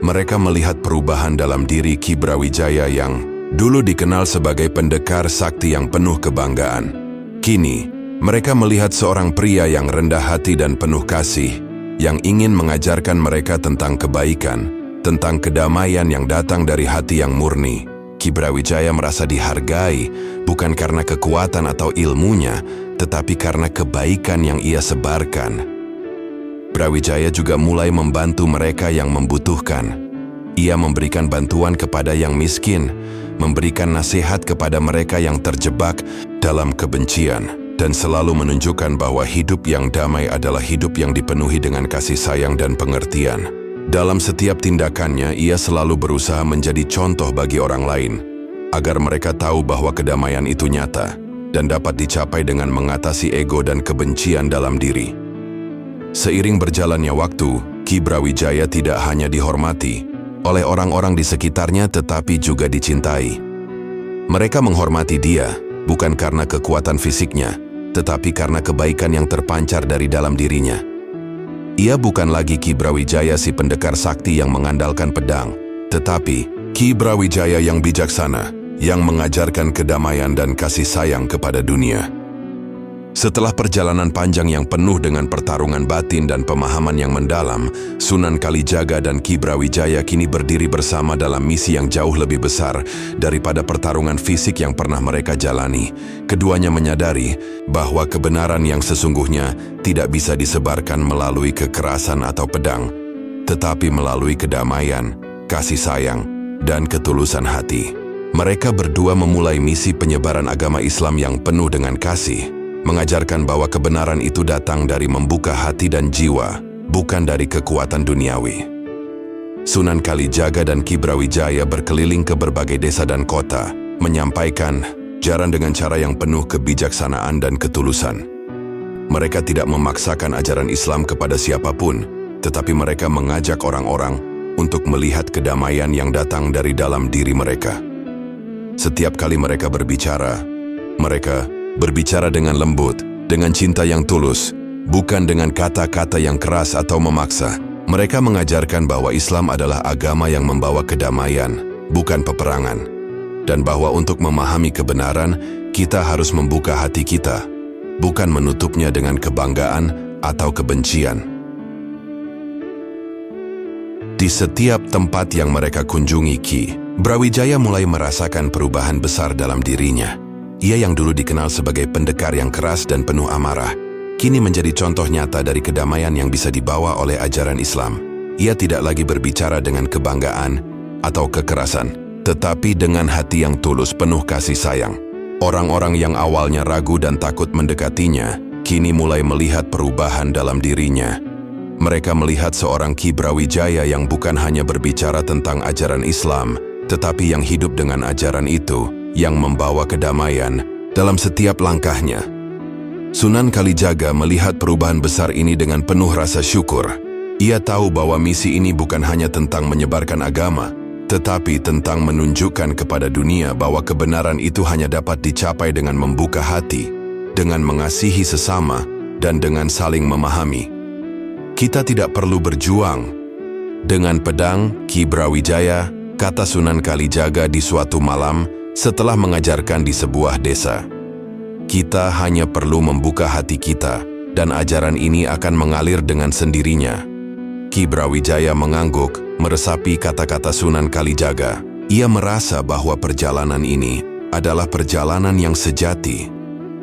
Mereka melihat perubahan dalam diri Ki Brawijaya yang dulu dikenal sebagai pendekar sakti yang penuh kebanggaan. Kini, mereka melihat seorang pria yang rendah hati dan penuh kasih, yang ingin mengajarkan mereka tentang kebaikan, tentang kedamaian yang datang dari hati yang murni. Ki Brawijaya merasa dihargai, bukan karena kekuatan atau ilmunya, tetapi karena kebaikan yang ia sebarkan. Brawijaya juga mulai membantu mereka yang membutuhkan. Ia memberikan bantuan kepada yang miskin, memberikan nasihat kepada mereka yang terjebak dalam kebencian, dan selalu menunjukkan bahwa hidup yang damai adalah hidup yang dipenuhi dengan kasih sayang dan pengertian. Dalam setiap tindakannya, ia selalu berusaha menjadi contoh bagi orang lain, agar mereka tahu bahwa kedamaian itu nyata dan dapat dicapai dengan mengatasi ego dan kebencian dalam diri. Seiring berjalannya waktu, Ki Brawijaya tidak hanya dihormati oleh orang-orang di sekitarnya tetapi juga dicintai. Mereka menghormati dia bukan karena kekuatan fisiknya, tetapi karena kebaikan yang terpancar dari dalam dirinya. Ia bukan lagi Ki Brawijaya si pendekar sakti yang mengandalkan pedang, tetapi Ki Brawijaya yang bijaksana, yang mengajarkan kedamaian dan kasih sayang kepada dunia. Setelah perjalanan panjang yang penuh dengan pertarungan batin dan pemahaman yang mendalam, Sunan Kalijaga dan Ki Brawijaya kini berdiri bersama dalam misi yang jauh lebih besar daripada pertarungan fisik yang pernah mereka jalani. Keduanya menyadari bahwa kebenaran yang sesungguhnya tidak bisa disebarkan melalui kekerasan atau pedang, tetapi melalui kedamaian, kasih sayang, dan ketulusan hati. Mereka berdua memulai misi penyebaran agama Islam yang penuh dengan kasih, mengajarkan bahwa kebenaran itu datang dari membuka hati dan jiwa, bukan dari kekuatan duniawi. Sunan Kalijaga dan Ki Brawijaya berkeliling ke berbagai desa dan kota, menyampaikan ajaran dengan cara yang penuh kebijaksanaan dan ketulusan. Mereka tidak memaksakan ajaran Islam kepada siapapun, tetapi mereka mengajak orang-orang untuk melihat kedamaian yang datang dari dalam diri mereka. Setiap kali mereka berbicara dengan lembut, dengan cinta yang tulus, bukan dengan kata-kata yang keras atau memaksa. Mereka mengajarkan bahwa Islam adalah agama yang membawa kedamaian, bukan peperangan. Dan bahwa untuk memahami kebenaran, kita harus membuka hati kita, bukan menutupnya dengan kebanggaan atau kebencian. Di setiap tempat yang mereka kunjungi, Ki Brawijaya mulai merasakan perubahan besar dalam dirinya. Ia yang dulu dikenal sebagai pendekar yang keras dan penuh amarah, kini menjadi contoh nyata dari kedamaian yang bisa dibawa oleh ajaran Islam. Ia tidak lagi berbicara dengan kebanggaan atau kekerasan, tetapi dengan hati yang tulus penuh kasih sayang. Orang-orang yang awalnya ragu dan takut mendekatinya, kini mulai melihat perubahan dalam dirinya. Mereka melihat seorang Ki Brawijaya yang bukan hanya berbicara tentang ajaran Islam, tetapi yang hidup dengan ajaran itu, yang membawa kedamaian dalam setiap langkahnya. Sunan Kalijaga melihat perubahan besar ini dengan penuh rasa syukur. Ia tahu bahwa misi ini bukan hanya tentang menyebarkan agama, tetapi tentang menunjukkan kepada dunia bahwa kebenaran itu hanya dapat dicapai dengan membuka hati, dengan mengasihi sesama, dan dengan saling memahami. Kita tidak perlu berjuang dengan pedang, Ki Brawijaya, kata Sunan Kalijaga di suatu malam setelah mengajarkan di sebuah desa. Kita hanya perlu membuka hati kita, dan ajaran ini akan mengalir dengan sendirinya. Ki Brawijaya mengangguk, meresapi kata-kata Sunan Kalijaga. Ia merasa bahwa perjalanan ini adalah perjalanan yang sejati.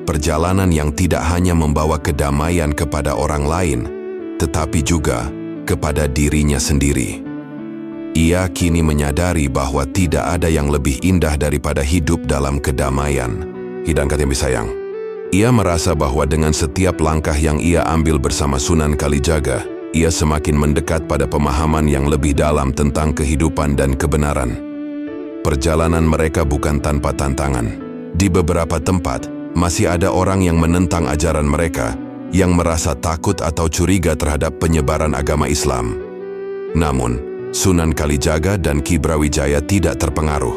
Perjalanan yang tidak hanya membawa kedamaian kepada orang lain, tetapi juga kepada dirinya sendiri. Ia kini menyadari bahwa tidak ada yang lebih indah daripada hidup dalam kedamaian. Hidang Katiambi sayang. Ia merasa bahwa dengan setiap langkah yang ia ambil bersama Sunan Kalijaga, ia semakin mendekat pada pemahaman yang lebih dalam tentang kehidupan dan kebenaran. Perjalanan mereka bukan tanpa tantangan. Di beberapa tempat, masih ada orang yang menentang ajaran mereka, yang merasa takut atau curiga terhadap penyebaran agama Islam. Namun, Sunan Kalijaga dan Ki Brawijaya tidak terpengaruh.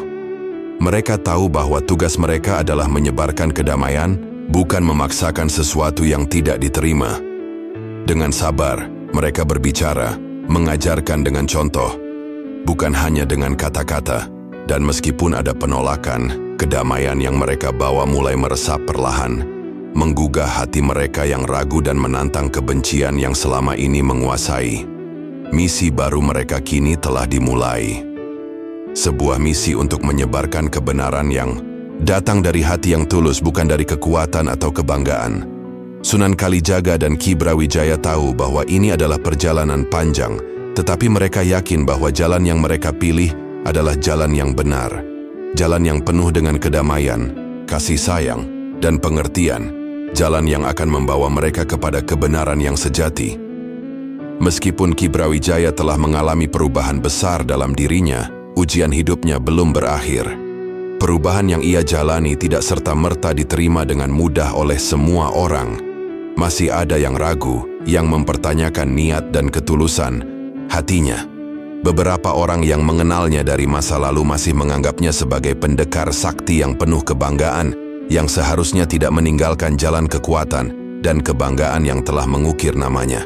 Mereka tahu bahwa tugas mereka adalah menyebarkan kedamaian, bukan memaksakan sesuatu yang tidak diterima. Dengan sabar, mereka berbicara, mengajarkan dengan contoh, bukan hanya dengan kata-kata, dan meskipun ada penolakan, kedamaian yang mereka bawa mulai meresap perlahan, menggugah hati mereka yang ragu dan menantang kebencian yang selama ini menguasai. Misi baru mereka kini telah dimulai. Sebuah misi untuk menyebarkan kebenaran yang datang dari hati yang tulus, bukan dari kekuatan atau kebanggaan. Sunan Kalijaga dan Ki Brawijaya tahu bahwa ini adalah perjalanan panjang, tetapi mereka yakin bahwa jalan yang mereka pilih adalah jalan yang benar. Jalan yang penuh dengan kedamaian, kasih sayang, dan pengertian. Jalan yang akan membawa mereka kepada kebenaran yang sejati. Meskipun Ki Brawijaya telah mengalami perubahan besar dalam dirinya, ujian hidupnya belum berakhir. Perubahan yang ia jalani tidak serta-merta diterima dengan mudah oleh semua orang. Masih ada yang ragu, yang mempertanyakan niat dan ketulusan hatinya. Beberapa orang yang mengenalnya dari masa lalu masih menganggapnya sebagai pendekar sakti yang penuh kebanggaan, yang seharusnya tidak meninggalkan jalan kekuatan dan kebanggaan yang telah mengukir namanya.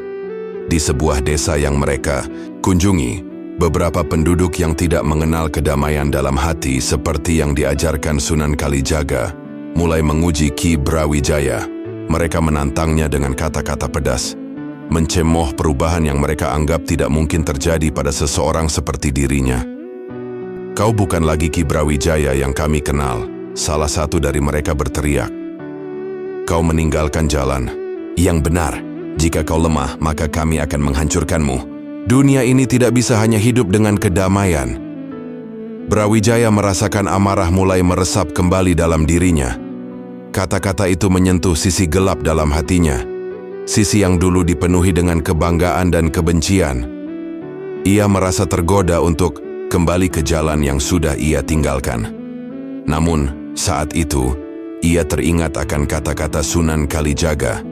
Di sebuah desa yang mereka kunjungi, beberapa penduduk yang tidak mengenal kedamaian dalam hati seperti yang diajarkan Sunan Kalijaga mulai menguji Ki Brawijaya. Mereka menantangnya dengan kata-kata pedas, mencemooh perubahan yang mereka anggap tidak mungkin terjadi pada seseorang seperti dirinya. "Kau bukan lagi Ki Brawijaya yang kami kenal," salah satu dari mereka berteriak. "Kau meninggalkan jalan yang benar. Jika kau lemah, maka kami akan menghancurkanmu. Dunia ini tidak bisa hanya hidup dengan kedamaian." Brawijaya merasakan amarah mulai meresap kembali dalam dirinya. Kata-kata itu menyentuh sisi gelap dalam hatinya, sisi yang dulu dipenuhi dengan kebanggaan dan kebencian. Ia merasa tergoda untuk kembali ke jalan yang sudah ia tinggalkan. Namun, saat itu, ia teringat akan kata-kata Sunan Kalijaga.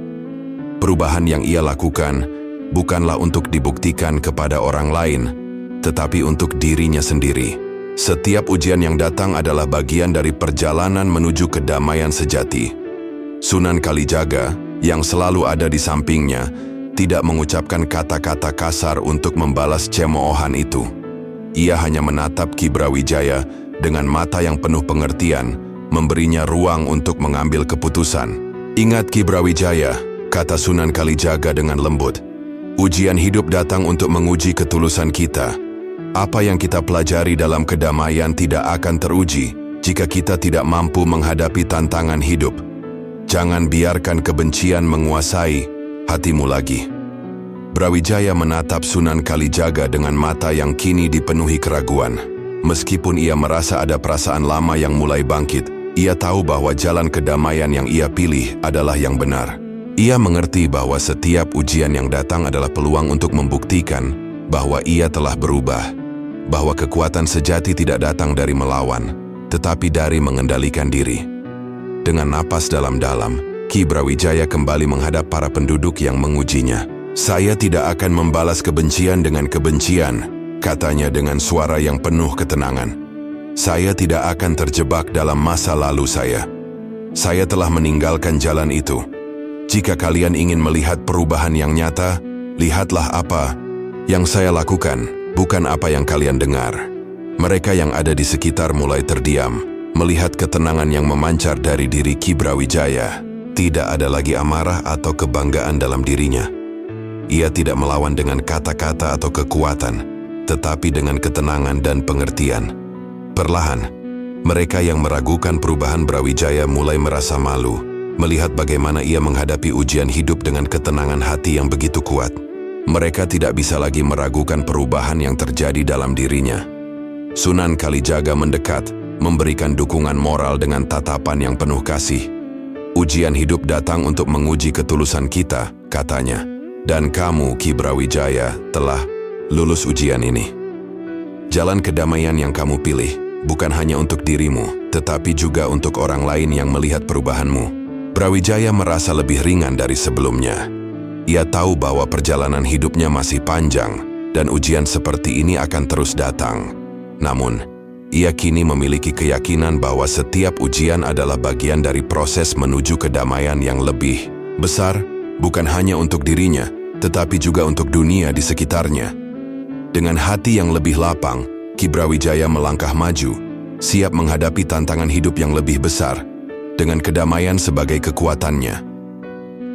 Perubahan yang ia lakukan bukanlah untuk dibuktikan kepada orang lain, tetapi untuk dirinya sendiri. Setiap ujian yang datang adalah bagian dari perjalanan menuju kedamaian sejati. Sunan Kalijaga, yang selalu ada di sampingnya, tidak mengucapkan kata-kata kasar untuk membalas cemoohan itu. Ia hanya menatap Ki Brawijaya dengan mata yang penuh pengertian, memberinya ruang untuk mengambil keputusan. "Ingat Ki Brawijaya," kata Sunan Kalijaga dengan lembut. "Ujian hidup datang untuk menguji ketulusan kita. Apa yang kita pelajari dalam kedamaian tidak akan teruji jika kita tidak mampu menghadapi tantangan hidup. Jangan biarkan kebencian menguasai hatimu lagi." Brawijaya menatap Sunan Kalijaga dengan mata yang kini dipenuhi keraguan. Meskipun ia merasa ada perasaan lama yang mulai bangkit, ia tahu bahwa jalan kedamaian yang ia pilih adalah yang benar. Ia mengerti bahwa setiap ujian yang datang adalah peluang untuk membuktikan bahwa ia telah berubah, bahwa kekuatan sejati tidak datang dari melawan, tetapi dari mengendalikan diri. Dengan napas dalam-dalam, Ki Brawijaya kembali menghadap para penduduk yang mengujinya. "Saya tidak akan membalas kebencian dengan kebencian," katanya dengan suara yang penuh ketenangan. "Saya tidak akan terjebak dalam masa lalu saya. Saya telah meninggalkan jalan itu. Jika kalian ingin melihat perubahan yang nyata, lihatlah apa yang saya lakukan, bukan apa yang kalian dengar." Mereka yang ada di sekitar mulai terdiam, melihat ketenangan yang memancar dari diri Ki Brawijaya. Tidak ada lagi amarah atau kebanggaan dalam dirinya. Ia tidak melawan dengan kata-kata atau kekuatan, tetapi dengan ketenangan dan pengertian. Perlahan, mereka yang meragukan perubahan Brawijaya mulai merasa malu, melihat bagaimana ia menghadapi ujian hidup dengan ketenangan hati yang begitu kuat. Mereka tidak bisa lagi meragukan perubahan yang terjadi dalam dirinya. Sunan Kalijaga mendekat, memberikan dukungan moral dengan tatapan yang penuh kasih. Ujian hidup datang untuk menguji ketulusan kita, katanya. Dan kamu, Ki Brawijaya, telah lulus ujian ini. Jalan kedamaian yang kamu pilih bukan hanya untuk dirimu, tetapi juga untuk orang lain yang melihat perubahanmu. Brawijaya merasa lebih ringan dari sebelumnya. Ia tahu bahwa perjalanan hidupnya masih panjang dan ujian seperti ini akan terus datang. Namun, ia kini memiliki keyakinan bahwa setiap ujian adalah bagian dari proses menuju kedamaian yang lebih besar, bukan hanya untuk dirinya, tetapi juga untuk dunia di sekitarnya. Dengan hati yang lebih lapang, Ki Brawijaya melangkah maju, siap menghadapi tantangan hidup yang lebih besar, dengan kedamaian sebagai kekuatannya.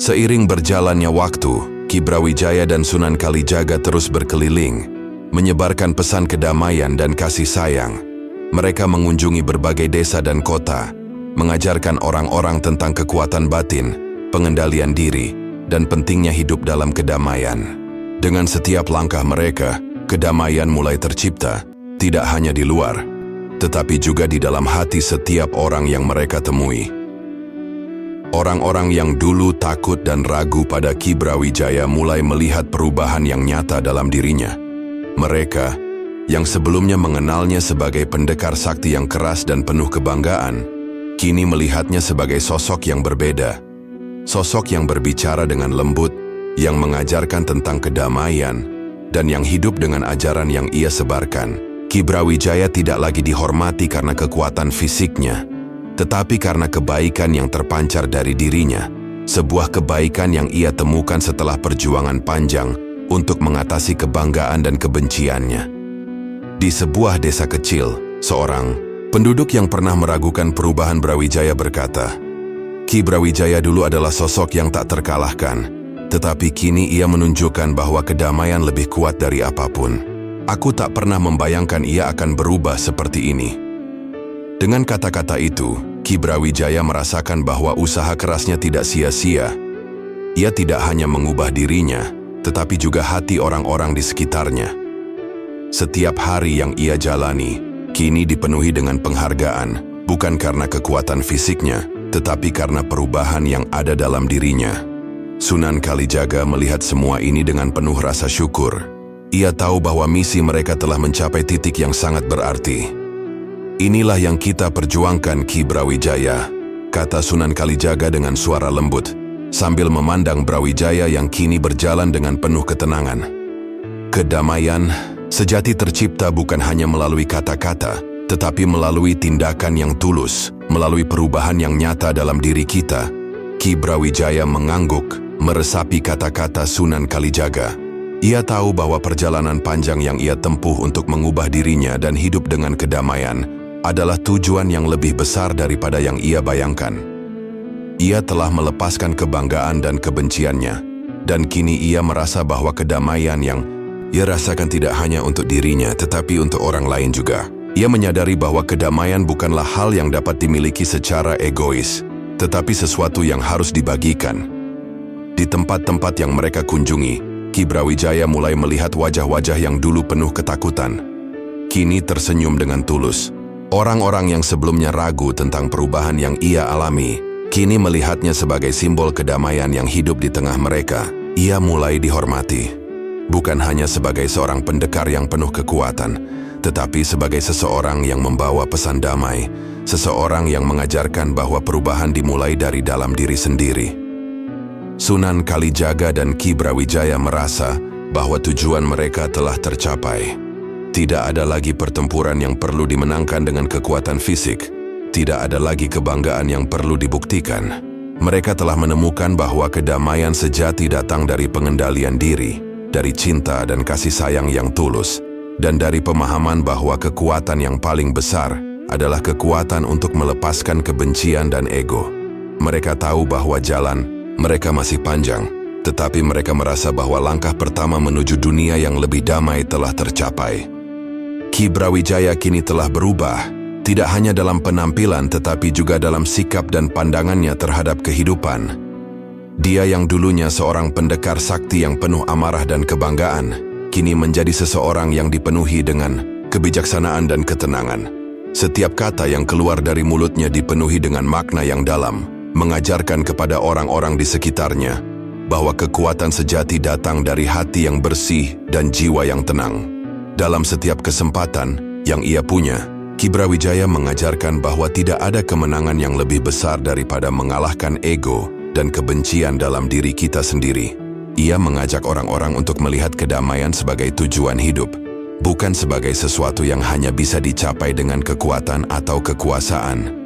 Seiring berjalannya waktu, Ki Brawijaya dan Sunan Kalijaga terus berkeliling, menyebarkan pesan kedamaian dan kasih sayang. Mereka mengunjungi berbagai desa dan kota, mengajarkan orang-orang tentang kekuatan batin, pengendalian diri, dan pentingnya hidup dalam kedamaian. Dengan setiap langkah mereka, kedamaian mulai tercipta, tidak hanya di luar, tetapi juga di dalam hati setiap orang yang mereka temui. Orang-orang yang dulu takut dan ragu pada Ki Brawijaya mulai melihat perubahan yang nyata dalam dirinya. Mereka yang sebelumnya mengenalnya sebagai pendekar sakti yang keras dan penuh kebanggaan, kini melihatnya sebagai sosok yang berbeda. Sosok yang berbicara dengan lembut, yang mengajarkan tentang kedamaian, dan yang hidup dengan ajaran yang ia sebarkan. Ki Brawijaya tidak lagi dihormati karena kekuatan fisiknya, tetapi karena kebaikan yang terpancar dari dirinya. Sebuah kebaikan yang ia temukan setelah perjuangan panjang untuk mengatasi kebanggaan dan kebenciannya. Di sebuah desa kecil, seorang penduduk yang pernah meragukan perubahan Brawijaya berkata, Ki Brawijaya dulu adalah sosok yang tak terkalahkan, tetapi kini ia menunjukkan bahwa kedamaian lebih kuat dari apapun. Aku tak pernah membayangkan ia akan berubah seperti ini. Dengan kata-kata itu, Ki Brawijaya merasakan bahwa usaha kerasnya tidak sia-sia. Ia tidak hanya mengubah dirinya, tetapi juga hati orang-orang di sekitarnya. Setiap hari yang ia jalani, kini dipenuhi dengan penghargaan, bukan karena kekuatan fisiknya, tetapi karena perubahan yang ada dalam dirinya. Sunan Kalijaga melihat semua ini dengan penuh rasa syukur. Ia tahu bahwa misi mereka telah mencapai titik yang sangat berarti. Inilah yang kita perjuangkan, Ki Brawijaya, kata Sunan Kalijaga dengan suara lembut, sambil memandang Brawijaya yang kini berjalan dengan penuh ketenangan. Kedamaian sejati tercipta bukan hanya melalui kata-kata, tetapi melalui tindakan yang tulus, melalui perubahan yang nyata dalam diri kita. Ki Brawijaya mengangguk, meresapi kata-kata Sunan Kalijaga. Ia tahu bahwa perjalanan panjang yang ia tempuh untuk mengubah dirinya dan hidup dengan kedamaian adalah tujuan yang lebih besar daripada yang ia bayangkan. Ia telah melepaskan kebanggaan dan kebenciannya, dan kini ia merasa bahwa kedamaian yang ia rasakan tidak hanya untuk dirinya, tetapi untuk orang lain juga. Ia menyadari bahwa kedamaian bukanlah hal yang dapat dimiliki secara egois, tetapi sesuatu yang harus dibagikan. Di tempat-tempat yang mereka kunjungi, Ki Brawijaya mulai melihat wajah-wajah yang dulu penuh ketakutan. Kini tersenyum dengan tulus. Orang-orang yang sebelumnya ragu tentang perubahan yang ia alami, kini melihatnya sebagai simbol kedamaian yang hidup di tengah mereka. Ia mulai dihormati. Bukan hanya sebagai seorang pendekar yang penuh kekuatan, tetapi sebagai seseorang yang membawa pesan damai, seseorang yang mengajarkan bahwa perubahan dimulai dari dalam diri sendiri. Sunan Kalijaga dan Ki Brawijaya merasa bahwa tujuan mereka telah tercapai. Tidak ada lagi pertempuran yang perlu dimenangkan dengan kekuatan fisik. Tidak ada lagi kebanggaan yang perlu dibuktikan. Mereka telah menemukan bahwa kedamaian sejati datang dari pengendalian diri, dari cinta dan kasih sayang yang tulus, dan dari pemahaman bahwa kekuatan yang paling besar adalah kekuatan untuk melepaskan kebencian dan ego. Mereka tahu bahwa jalan mereka masih panjang, tetapi mereka merasa bahwa langkah pertama menuju dunia yang lebih damai telah tercapai. Ki Brawijaya kini telah berubah, tidak hanya dalam penampilan tetapi juga dalam sikap dan pandangannya terhadap kehidupan. Dia yang dulunya seorang pendekar sakti yang penuh amarah dan kebanggaan, kini menjadi seseorang yang dipenuhi dengan kebijaksanaan dan ketenangan. Setiap kata yang keluar dari mulutnya dipenuhi dengan makna yang dalam, mengajarkan kepada orang-orang di sekitarnya bahwa kekuatan sejati datang dari hati yang bersih dan jiwa yang tenang. Dalam setiap kesempatan yang ia punya, Ki Brawijaya mengajarkan bahwa tidak ada kemenangan yang lebih besar daripada mengalahkan ego dan kebencian dalam diri kita sendiri. Ia mengajak orang-orang untuk melihat kedamaian sebagai tujuan hidup, bukan sebagai sesuatu yang hanya bisa dicapai dengan kekuatan atau kekuasaan.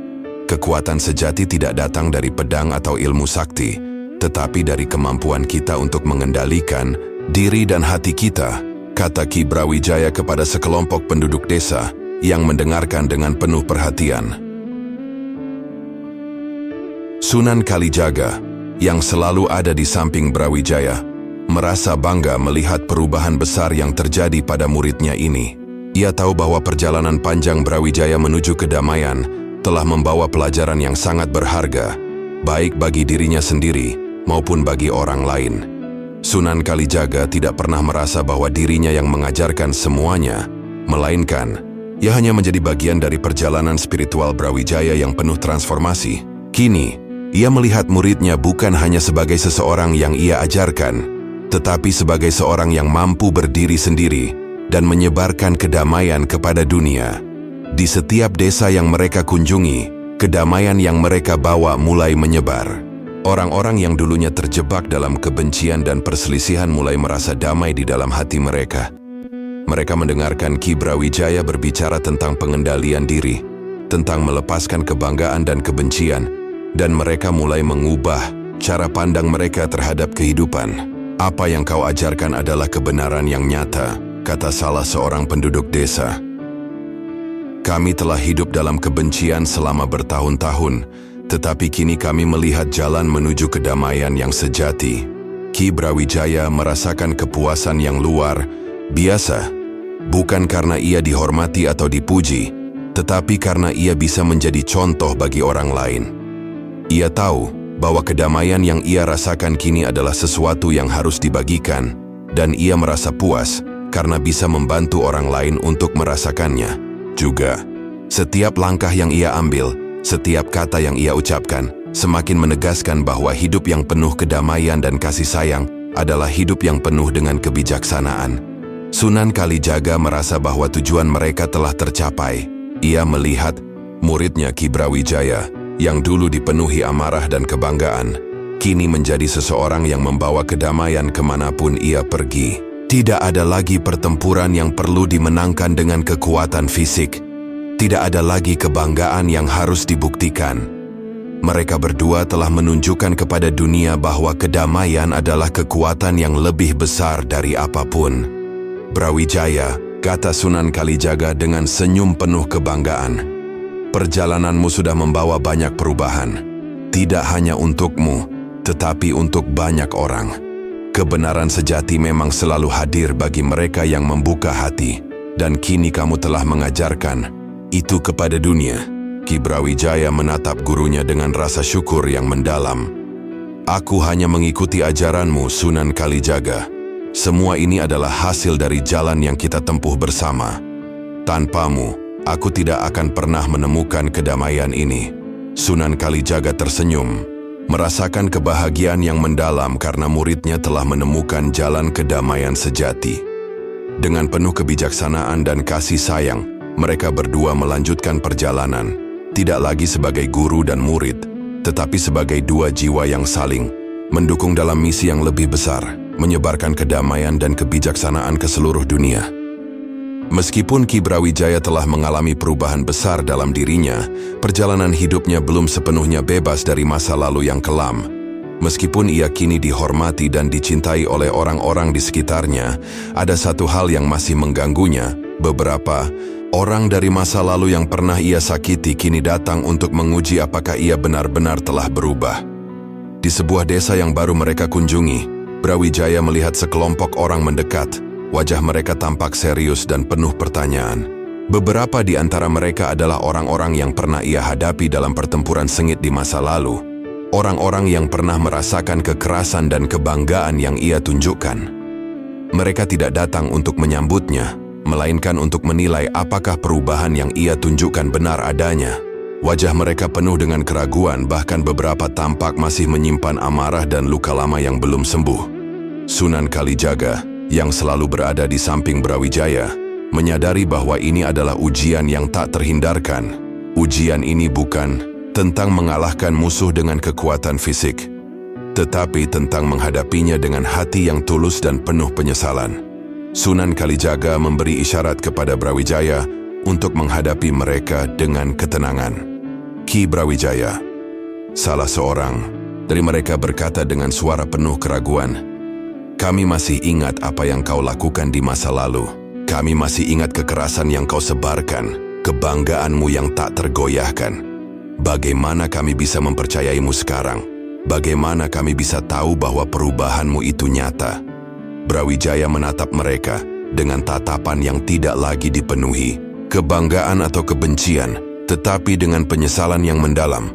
Kekuatan sejati tidak datang dari pedang atau ilmu sakti, tetapi dari kemampuan kita untuk mengendalikan diri dan hati kita, kata Ki Brawijaya kepada sekelompok penduduk desa yang mendengarkan dengan penuh perhatian. Sunan Kalijaga, yang selalu ada di samping Brawijaya, merasa bangga melihat perubahan besar yang terjadi pada muridnya ini. Ia tahu bahwa perjalanan panjang Brawijaya menuju kedamaian telah membawa pelajaran yang sangat berharga, baik bagi dirinya sendiri maupun bagi orang lain. Sunan Kalijaga tidak pernah merasa bahwa dirinya yang mengajarkan semuanya, melainkan ia hanya menjadi bagian dari perjalanan spiritual Brawijaya yang penuh transformasi. Kini, ia melihat muridnya bukan hanya sebagai seseorang yang ia ajarkan, tetapi sebagai seorang yang mampu berdiri sendiri dan menyebarkan kedamaian kepada dunia. Di setiap desa yang mereka kunjungi, kedamaian yang mereka bawa mulai menyebar. Orang-orang yang dulunya terjebak dalam kebencian dan perselisihan mulai merasa damai di dalam hati mereka. Mereka mendengarkan Ki Brawijaya berbicara tentang pengendalian diri, tentang melepaskan kebanggaan dan kebencian, dan mereka mulai mengubah cara pandang mereka terhadap kehidupan. Apa yang kau ajarkan adalah kebenaran yang nyata, kata salah seorang penduduk desa. Kami telah hidup dalam kebencian selama bertahun-tahun, tetapi kini kami melihat jalan menuju kedamaian yang sejati. Ki Brawijaya merasakan kepuasan yang luar biasa, bukan karena ia dihormati atau dipuji, tetapi karena ia bisa menjadi contoh bagi orang lain. Ia tahu bahwa kedamaian yang ia rasakan kini adalah sesuatu yang harus dibagikan, dan ia merasa puas karena bisa membantu orang lain untuk merasakannya. Juga, setiap langkah yang ia ambil, setiap kata yang ia ucapkan, semakin menegaskan bahwa hidup yang penuh kedamaian dan kasih sayang adalah hidup yang penuh dengan kebijaksanaan. Sunan Kalijaga merasa bahwa tujuan mereka telah tercapai. Ia melihat muridnya Ki Brawijaya, yang dulu dipenuhi amarah dan kebanggaan, kini menjadi seseorang yang membawa kedamaian kemanapun ia pergi. Tidak ada lagi pertempuran yang perlu dimenangkan dengan kekuatan fisik. Tidak ada lagi kebanggaan yang harus dibuktikan. Mereka berdua telah menunjukkan kepada dunia bahwa kedamaian adalah kekuatan yang lebih besar dari apapun. Brawijaya, kata Sunan Kalijaga dengan senyum penuh kebanggaan, perjalananmu sudah membawa banyak perubahan. Tidak hanya untukmu, tetapi untuk banyak orang. Kebenaran sejati memang selalu hadir bagi mereka yang membuka hati, dan kini kamu telah mengajarkan itu kepada dunia. Ki Brawijaya menatap gurunya dengan rasa syukur yang mendalam. Aku hanya mengikuti ajaranmu, Sunan Kalijaga. Semua ini adalah hasil dari jalan yang kita tempuh bersama. Tanpamu, aku tidak akan pernah menemukan kedamaian ini. Sunan Kalijaga tersenyum, merasakan kebahagiaan yang mendalam karena muridnya telah menemukan jalan kedamaian sejati. Dengan penuh kebijaksanaan dan kasih sayang, mereka berdua melanjutkan perjalanan, tidak lagi sebagai guru dan murid, tetapi sebagai dua jiwa yang saling mendukung dalam misi yang lebih besar, menyebarkan kedamaian dan kebijaksanaan ke seluruh dunia. Meskipun Ki Brawijaya telah mengalami perubahan besar dalam dirinya, perjalanan hidupnya belum sepenuhnya bebas dari masa lalu yang kelam. Meskipun ia kini dihormati dan dicintai oleh orang-orang di sekitarnya, ada satu hal yang masih mengganggunya. Beberapa orang dari masa lalu yang pernah ia sakiti kini datang untuk menguji apakah ia benar-benar telah berubah. Di sebuah desa yang baru mereka kunjungi, Brawijaya melihat sekelompok orang mendekat. Wajah mereka tampak serius dan penuh pertanyaan. Beberapa di antara mereka adalah orang-orang yang pernah ia hadapi dalam pertempuran sengit di masa lalu. Orang-orang yang pernah merasakan kekerasan dan kebanggaan yang ia tunjukkan. Mereka tidak datang untuk menyambutnya, melainkan untuk menilai apakah perubahan yang ia tunjukkan benar adanya. Wajah mereka penuh dengan keraguan, bahkan beberapa tampak masih menyimpan amarah dan luka lama yang belum sembuh. Sunan Kalijaga, yang selalu berada di samping Brawijaya, menyadari bahwa ini adalah ujian yang tak terhindarkan. Ujian ini bukan tentang mengalahkan musuh dengan kekuatan fisik, tetapi tentang menghadapinya dengan hati yang tulus dan penuh penyesalan. Sunan Kalijaga memberi isyarat kepada Brawijaya untuk menghadapi mereka dengan ketenangan. Ki Brawijaya, salah seorang dari mereka berkata dengan suara penuh keraguan, "Kami masih ingat apa yang kau lakukan di masa lalu. Kami masih ingat kekerasan yang kau sebarkan, kebanggaanmu yang tak tergoyahkan. Bagaimana kami bisa mempercayaimu sekarang? Bagaimana kami bisa tahu bahwa perubahanmu itu nyata?" Brawijaya menatap mereka dengan tatapan yang tidak lagi dipenuhi kebanggaan atau kebencian, tetapi dengan penyesalan yang mendalam.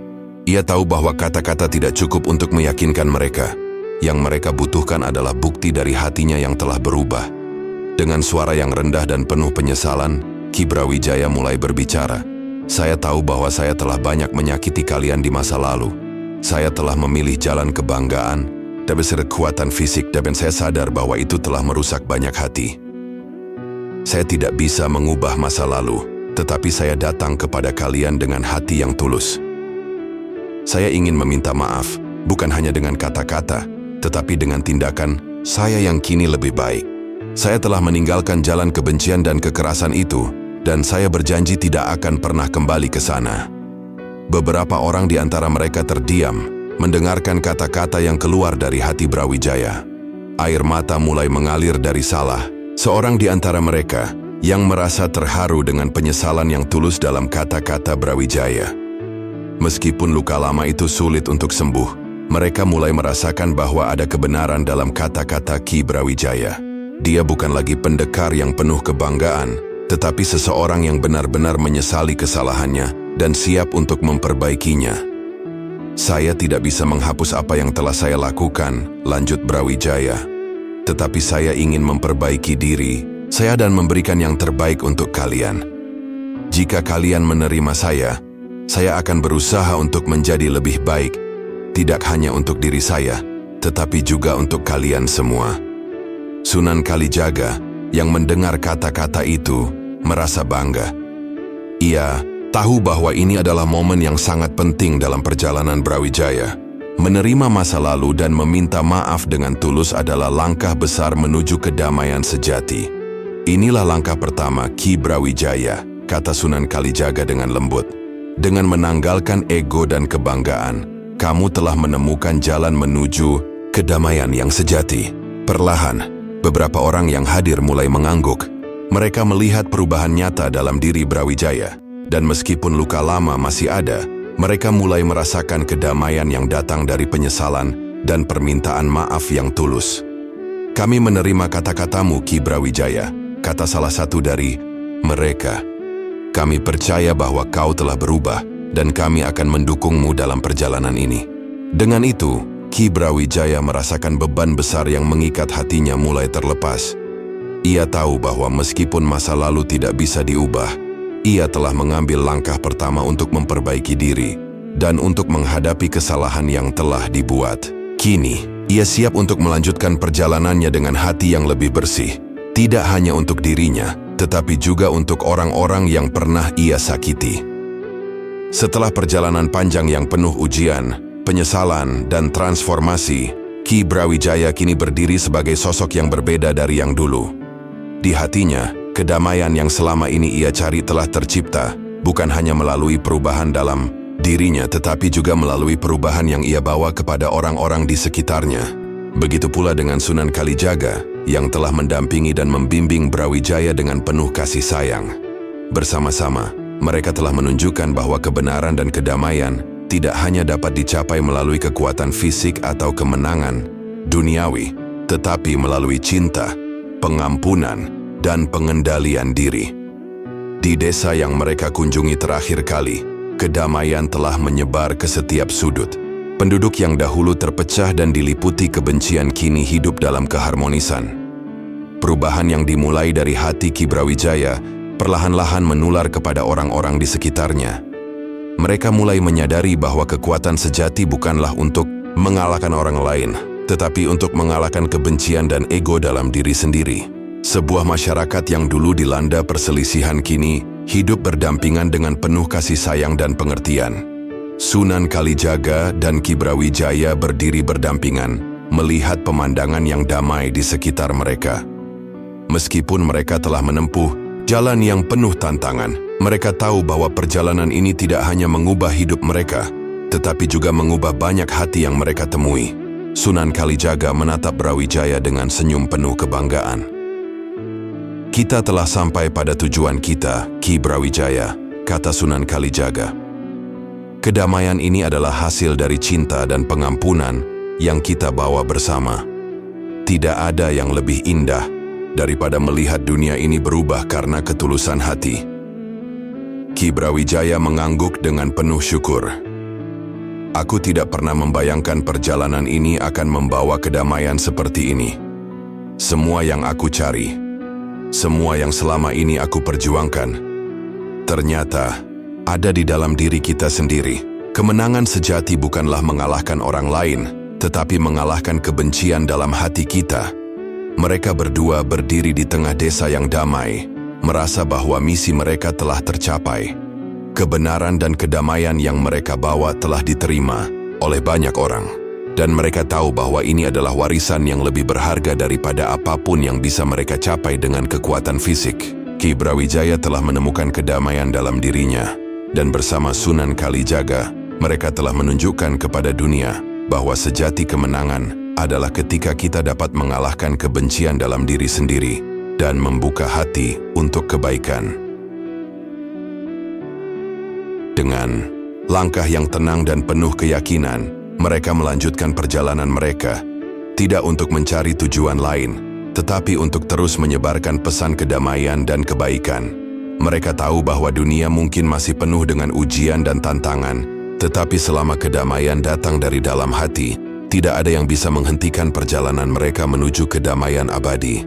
Ia tahu bahwa kata-kata tidak cukup untuk meyakinkan mereka. Yang mereka butuhkan adalah bukti dari hatinya yang telah berubah. Dengan suara yang rendah dan penuh penyesalan, Ki Brawijaya mulai berbicara. "Saya tahu bahwa saya telah banyak menyakiti kalian di masa lalu. Saya telah memilih jalan kebanggaan dan kekuatan fisik, dan saya sadar bahwa itu telah merusak banyak hati. Saya tidak bisa mengubah masa lalu, tetapi saya datang kepada kalian dengan hati yang tulus. Saya ingin meminta maaf, bukan hanya dengan kata-kata, tetapi dengan tindakan saya yang kini lebih baik. Saya telah meninggalkan jalan kebencian dan kekerasan itu, dan saya berjanji tidak akan pernah kembali ke sana." Beberapa orang di antara mereka terdiam, mendengarkan kata-kata yang keluar dari hati Brawijaya. Air mata mulai mengalir dari Salah, seorang di antara mereka yang merasa terharu dengan penyesalan yang tulus dalam kata-kata Brawijaya. Meskipun luka lama itu sulit untuk sembuh, mereka mulai merasakan bahwa ada kebenaran dalam kata-kata Ki Brawijaya. Dia bukan lagi pendekar yang penuh kebanggaan, tetapi seseorang yang benar-benar menyesali kesalahannya dan siap untuk memperbaikinya. "Saya tidak bisa menghapus apa yang telah saya lakukan," lanjut Brawijaya. "Tetapi saya ingin memperbaiki diri saya dan memberikan yang terbaik untuk kalian. Jika kalian menerima saya akan berusaha untuk menjadi lebih baik, tidak hanya untuk diri saya, tetapi juga untuk kalian semua." Sunan Kalijaga yang mendengar kata-kata itu merasa bangga. Ia tahu bahwa ini adalah momen yang sangat penting dalam perjalanan Brawijaya. Menerima masa lalu dan meminta maaf dengan tulus adalah langkah besar menuju kedamaian sejati. "Inilah langkah pertama Ki Brawijaya," kata Sunan Kalijaga dengan lembut. "Dengan menanggalkan ego dan kebanggaan, kamu telah menemukan jalan menuju kedamaian yang sejati." Perlahan, beberapa orang yang hadir mulai mengangguk. Mereka melihat perubahan nyata dalam diri Brawijaya, dan meskipun luka lama masih ada, mereka mulai merasakan kedamaian yang datang dari penyesalan dan permintaan maaf yang tulus. "Kami menerima kata-katamu, Ki Brawijaya," kata salah satu dari mereka. "Kami percaya bahwa kau telah berubah, dan kami akan mendukungmu dalam perjalanan ini." Dengan itu, Ki Brawijaya merasakan beban besar yang mengikat hatinya mulai terlepas. Ia tahu bahwa meskipun masa lalu tidak bisa diubah, ia telah mengambil langkah pertama untuk memperbaiki diri dan untuk menghadapi kesalahan yang telah dibuat. Kini, ia siap untuk melanjutkan perjalanannya dengan hati yang lebih bersih, tidak hanya untuk dirinya, tetapi juga untuk orang-orang yang pernah ia sakiti. Setelah perjalanan panjang yang penuh ujian, penyesalan, dan transformasi, Ki Brawijaya kini berdiri sebagai sosok yang berbeda dari yang dulu. Di hatinya, kedamaian yang selama ini ia cari telah tercipta, bukan hanya melalui perubahan dalam dirinya, tetapi juga melalui perubahan yang ia bawa kepada orang-orang di sekitarnya. Begitu pula dengan Sunan Kalijaga, yang telah mendampingi dan membimbing Brawijaya dengan penuh kasih sayang. Bersama-sama, mereka telah menunjukkan bahwa kebenaran dan kedamaian tidak hanya dapat dicapai melalui kekuatan fisik atau kemenangan duniawi, tetapi melalui cinta, pengampunan, dan pengendalian diri. Di desa yang mereka kunjungi terakhir kali, kedamaian telah menyebar ke setiap sudut. Penduduk yang dahulu terpecah dan diliputi kebencian kini hidup dalam keharmonisan. Perubahan yang dimulai dari hati Ki Brawijaya perlahan-lahan menular kepada orang-orang di sekitarnya. Mereka mulai menyadari bahwa kekuatan sejati bukanlah untuk mengalahkan orang lain, tetapi untuk mengalahkan kebencian dan ego dalam diri sendiri. Sebuah masyarakat yang dulu dilanda perselisihan kini hidup berdampingan dengan penuh kasih sayang dan pengertian. Sunan Kalijaga dan Ki Brawijaya berdiri berdampingan, melihat pemandangan yang damai di sekitar mereka. Meskipun mereka telah menempuh jalan yang penuh tantangan, mereka tahu bahwa perjalanan ini tidak hanya mengubah hidup mereka, tetapi juga mengubah banyak hati yang mereka temui. Sunan Kalijaga menatap Brawijaya dengan senyum penuh kebanggaan. "Kita telah sampai pada tujuan kita, Ki Brawijaya," kata Sunan Kalijaga. "Kedamaian ini adalah hasil dari cinta dan pengampunan yang kita bawa bersama. Tidak ada yang lebih indah daripada melihat dunia ini berubah karena ketulusan hati." Ki Brawijaya mengangguk dengan penuh syukur. "Aku tidak pernah membayangkan perjalanan ini akan membawa kedamaian seperti ini. Semua yang aku cari, semua yang selama ini aku perjuangkan, ternyata ada di dalam diri kita sendiri. Kemenangan sejati bukanlah mengalahkan orang lain, tetapi mengalahkan kebencian dalam hati kita." Mereka berdua berdiri di tengah desa yang damai, merasa bahwa misi mereka telah tercapai. Kebenaran dan kedamaian yang mereka bawa telah diterima oleh banyak orang, dan mereka tahu bahwa ini adalah warisan yang lebih berharga daripada apapun yang bisa mereka capai dengan kekuatan fisik. Ki Brawijaya telah menemukan kedamaian dalam dirinya, dan bersama Sunan Kalijaga, mereka telah menunjukkan kepada dunia bahwa sejati kemenangan adalah ketika kita dapat mengalahkan kebencian dalam diri sendiri dan membuka hati untuk kebaikan. Dengan langkah yang tenang dan penuh keyakinan, mereka melanjutkan perjalanan mereka, tidak untuk mencari tujuan lain, tetapi untuk terus menyebarkan pesan kedamaian dan kebaikan. Mereka tahu bahwa dunia mungkin masih penuh dengan ujian dan tantangan, tetapi selama kedamaian datang dari dalam hati, tidak ada yang bisa menghentikan perjalanan mereka menuju kedamaian abadi.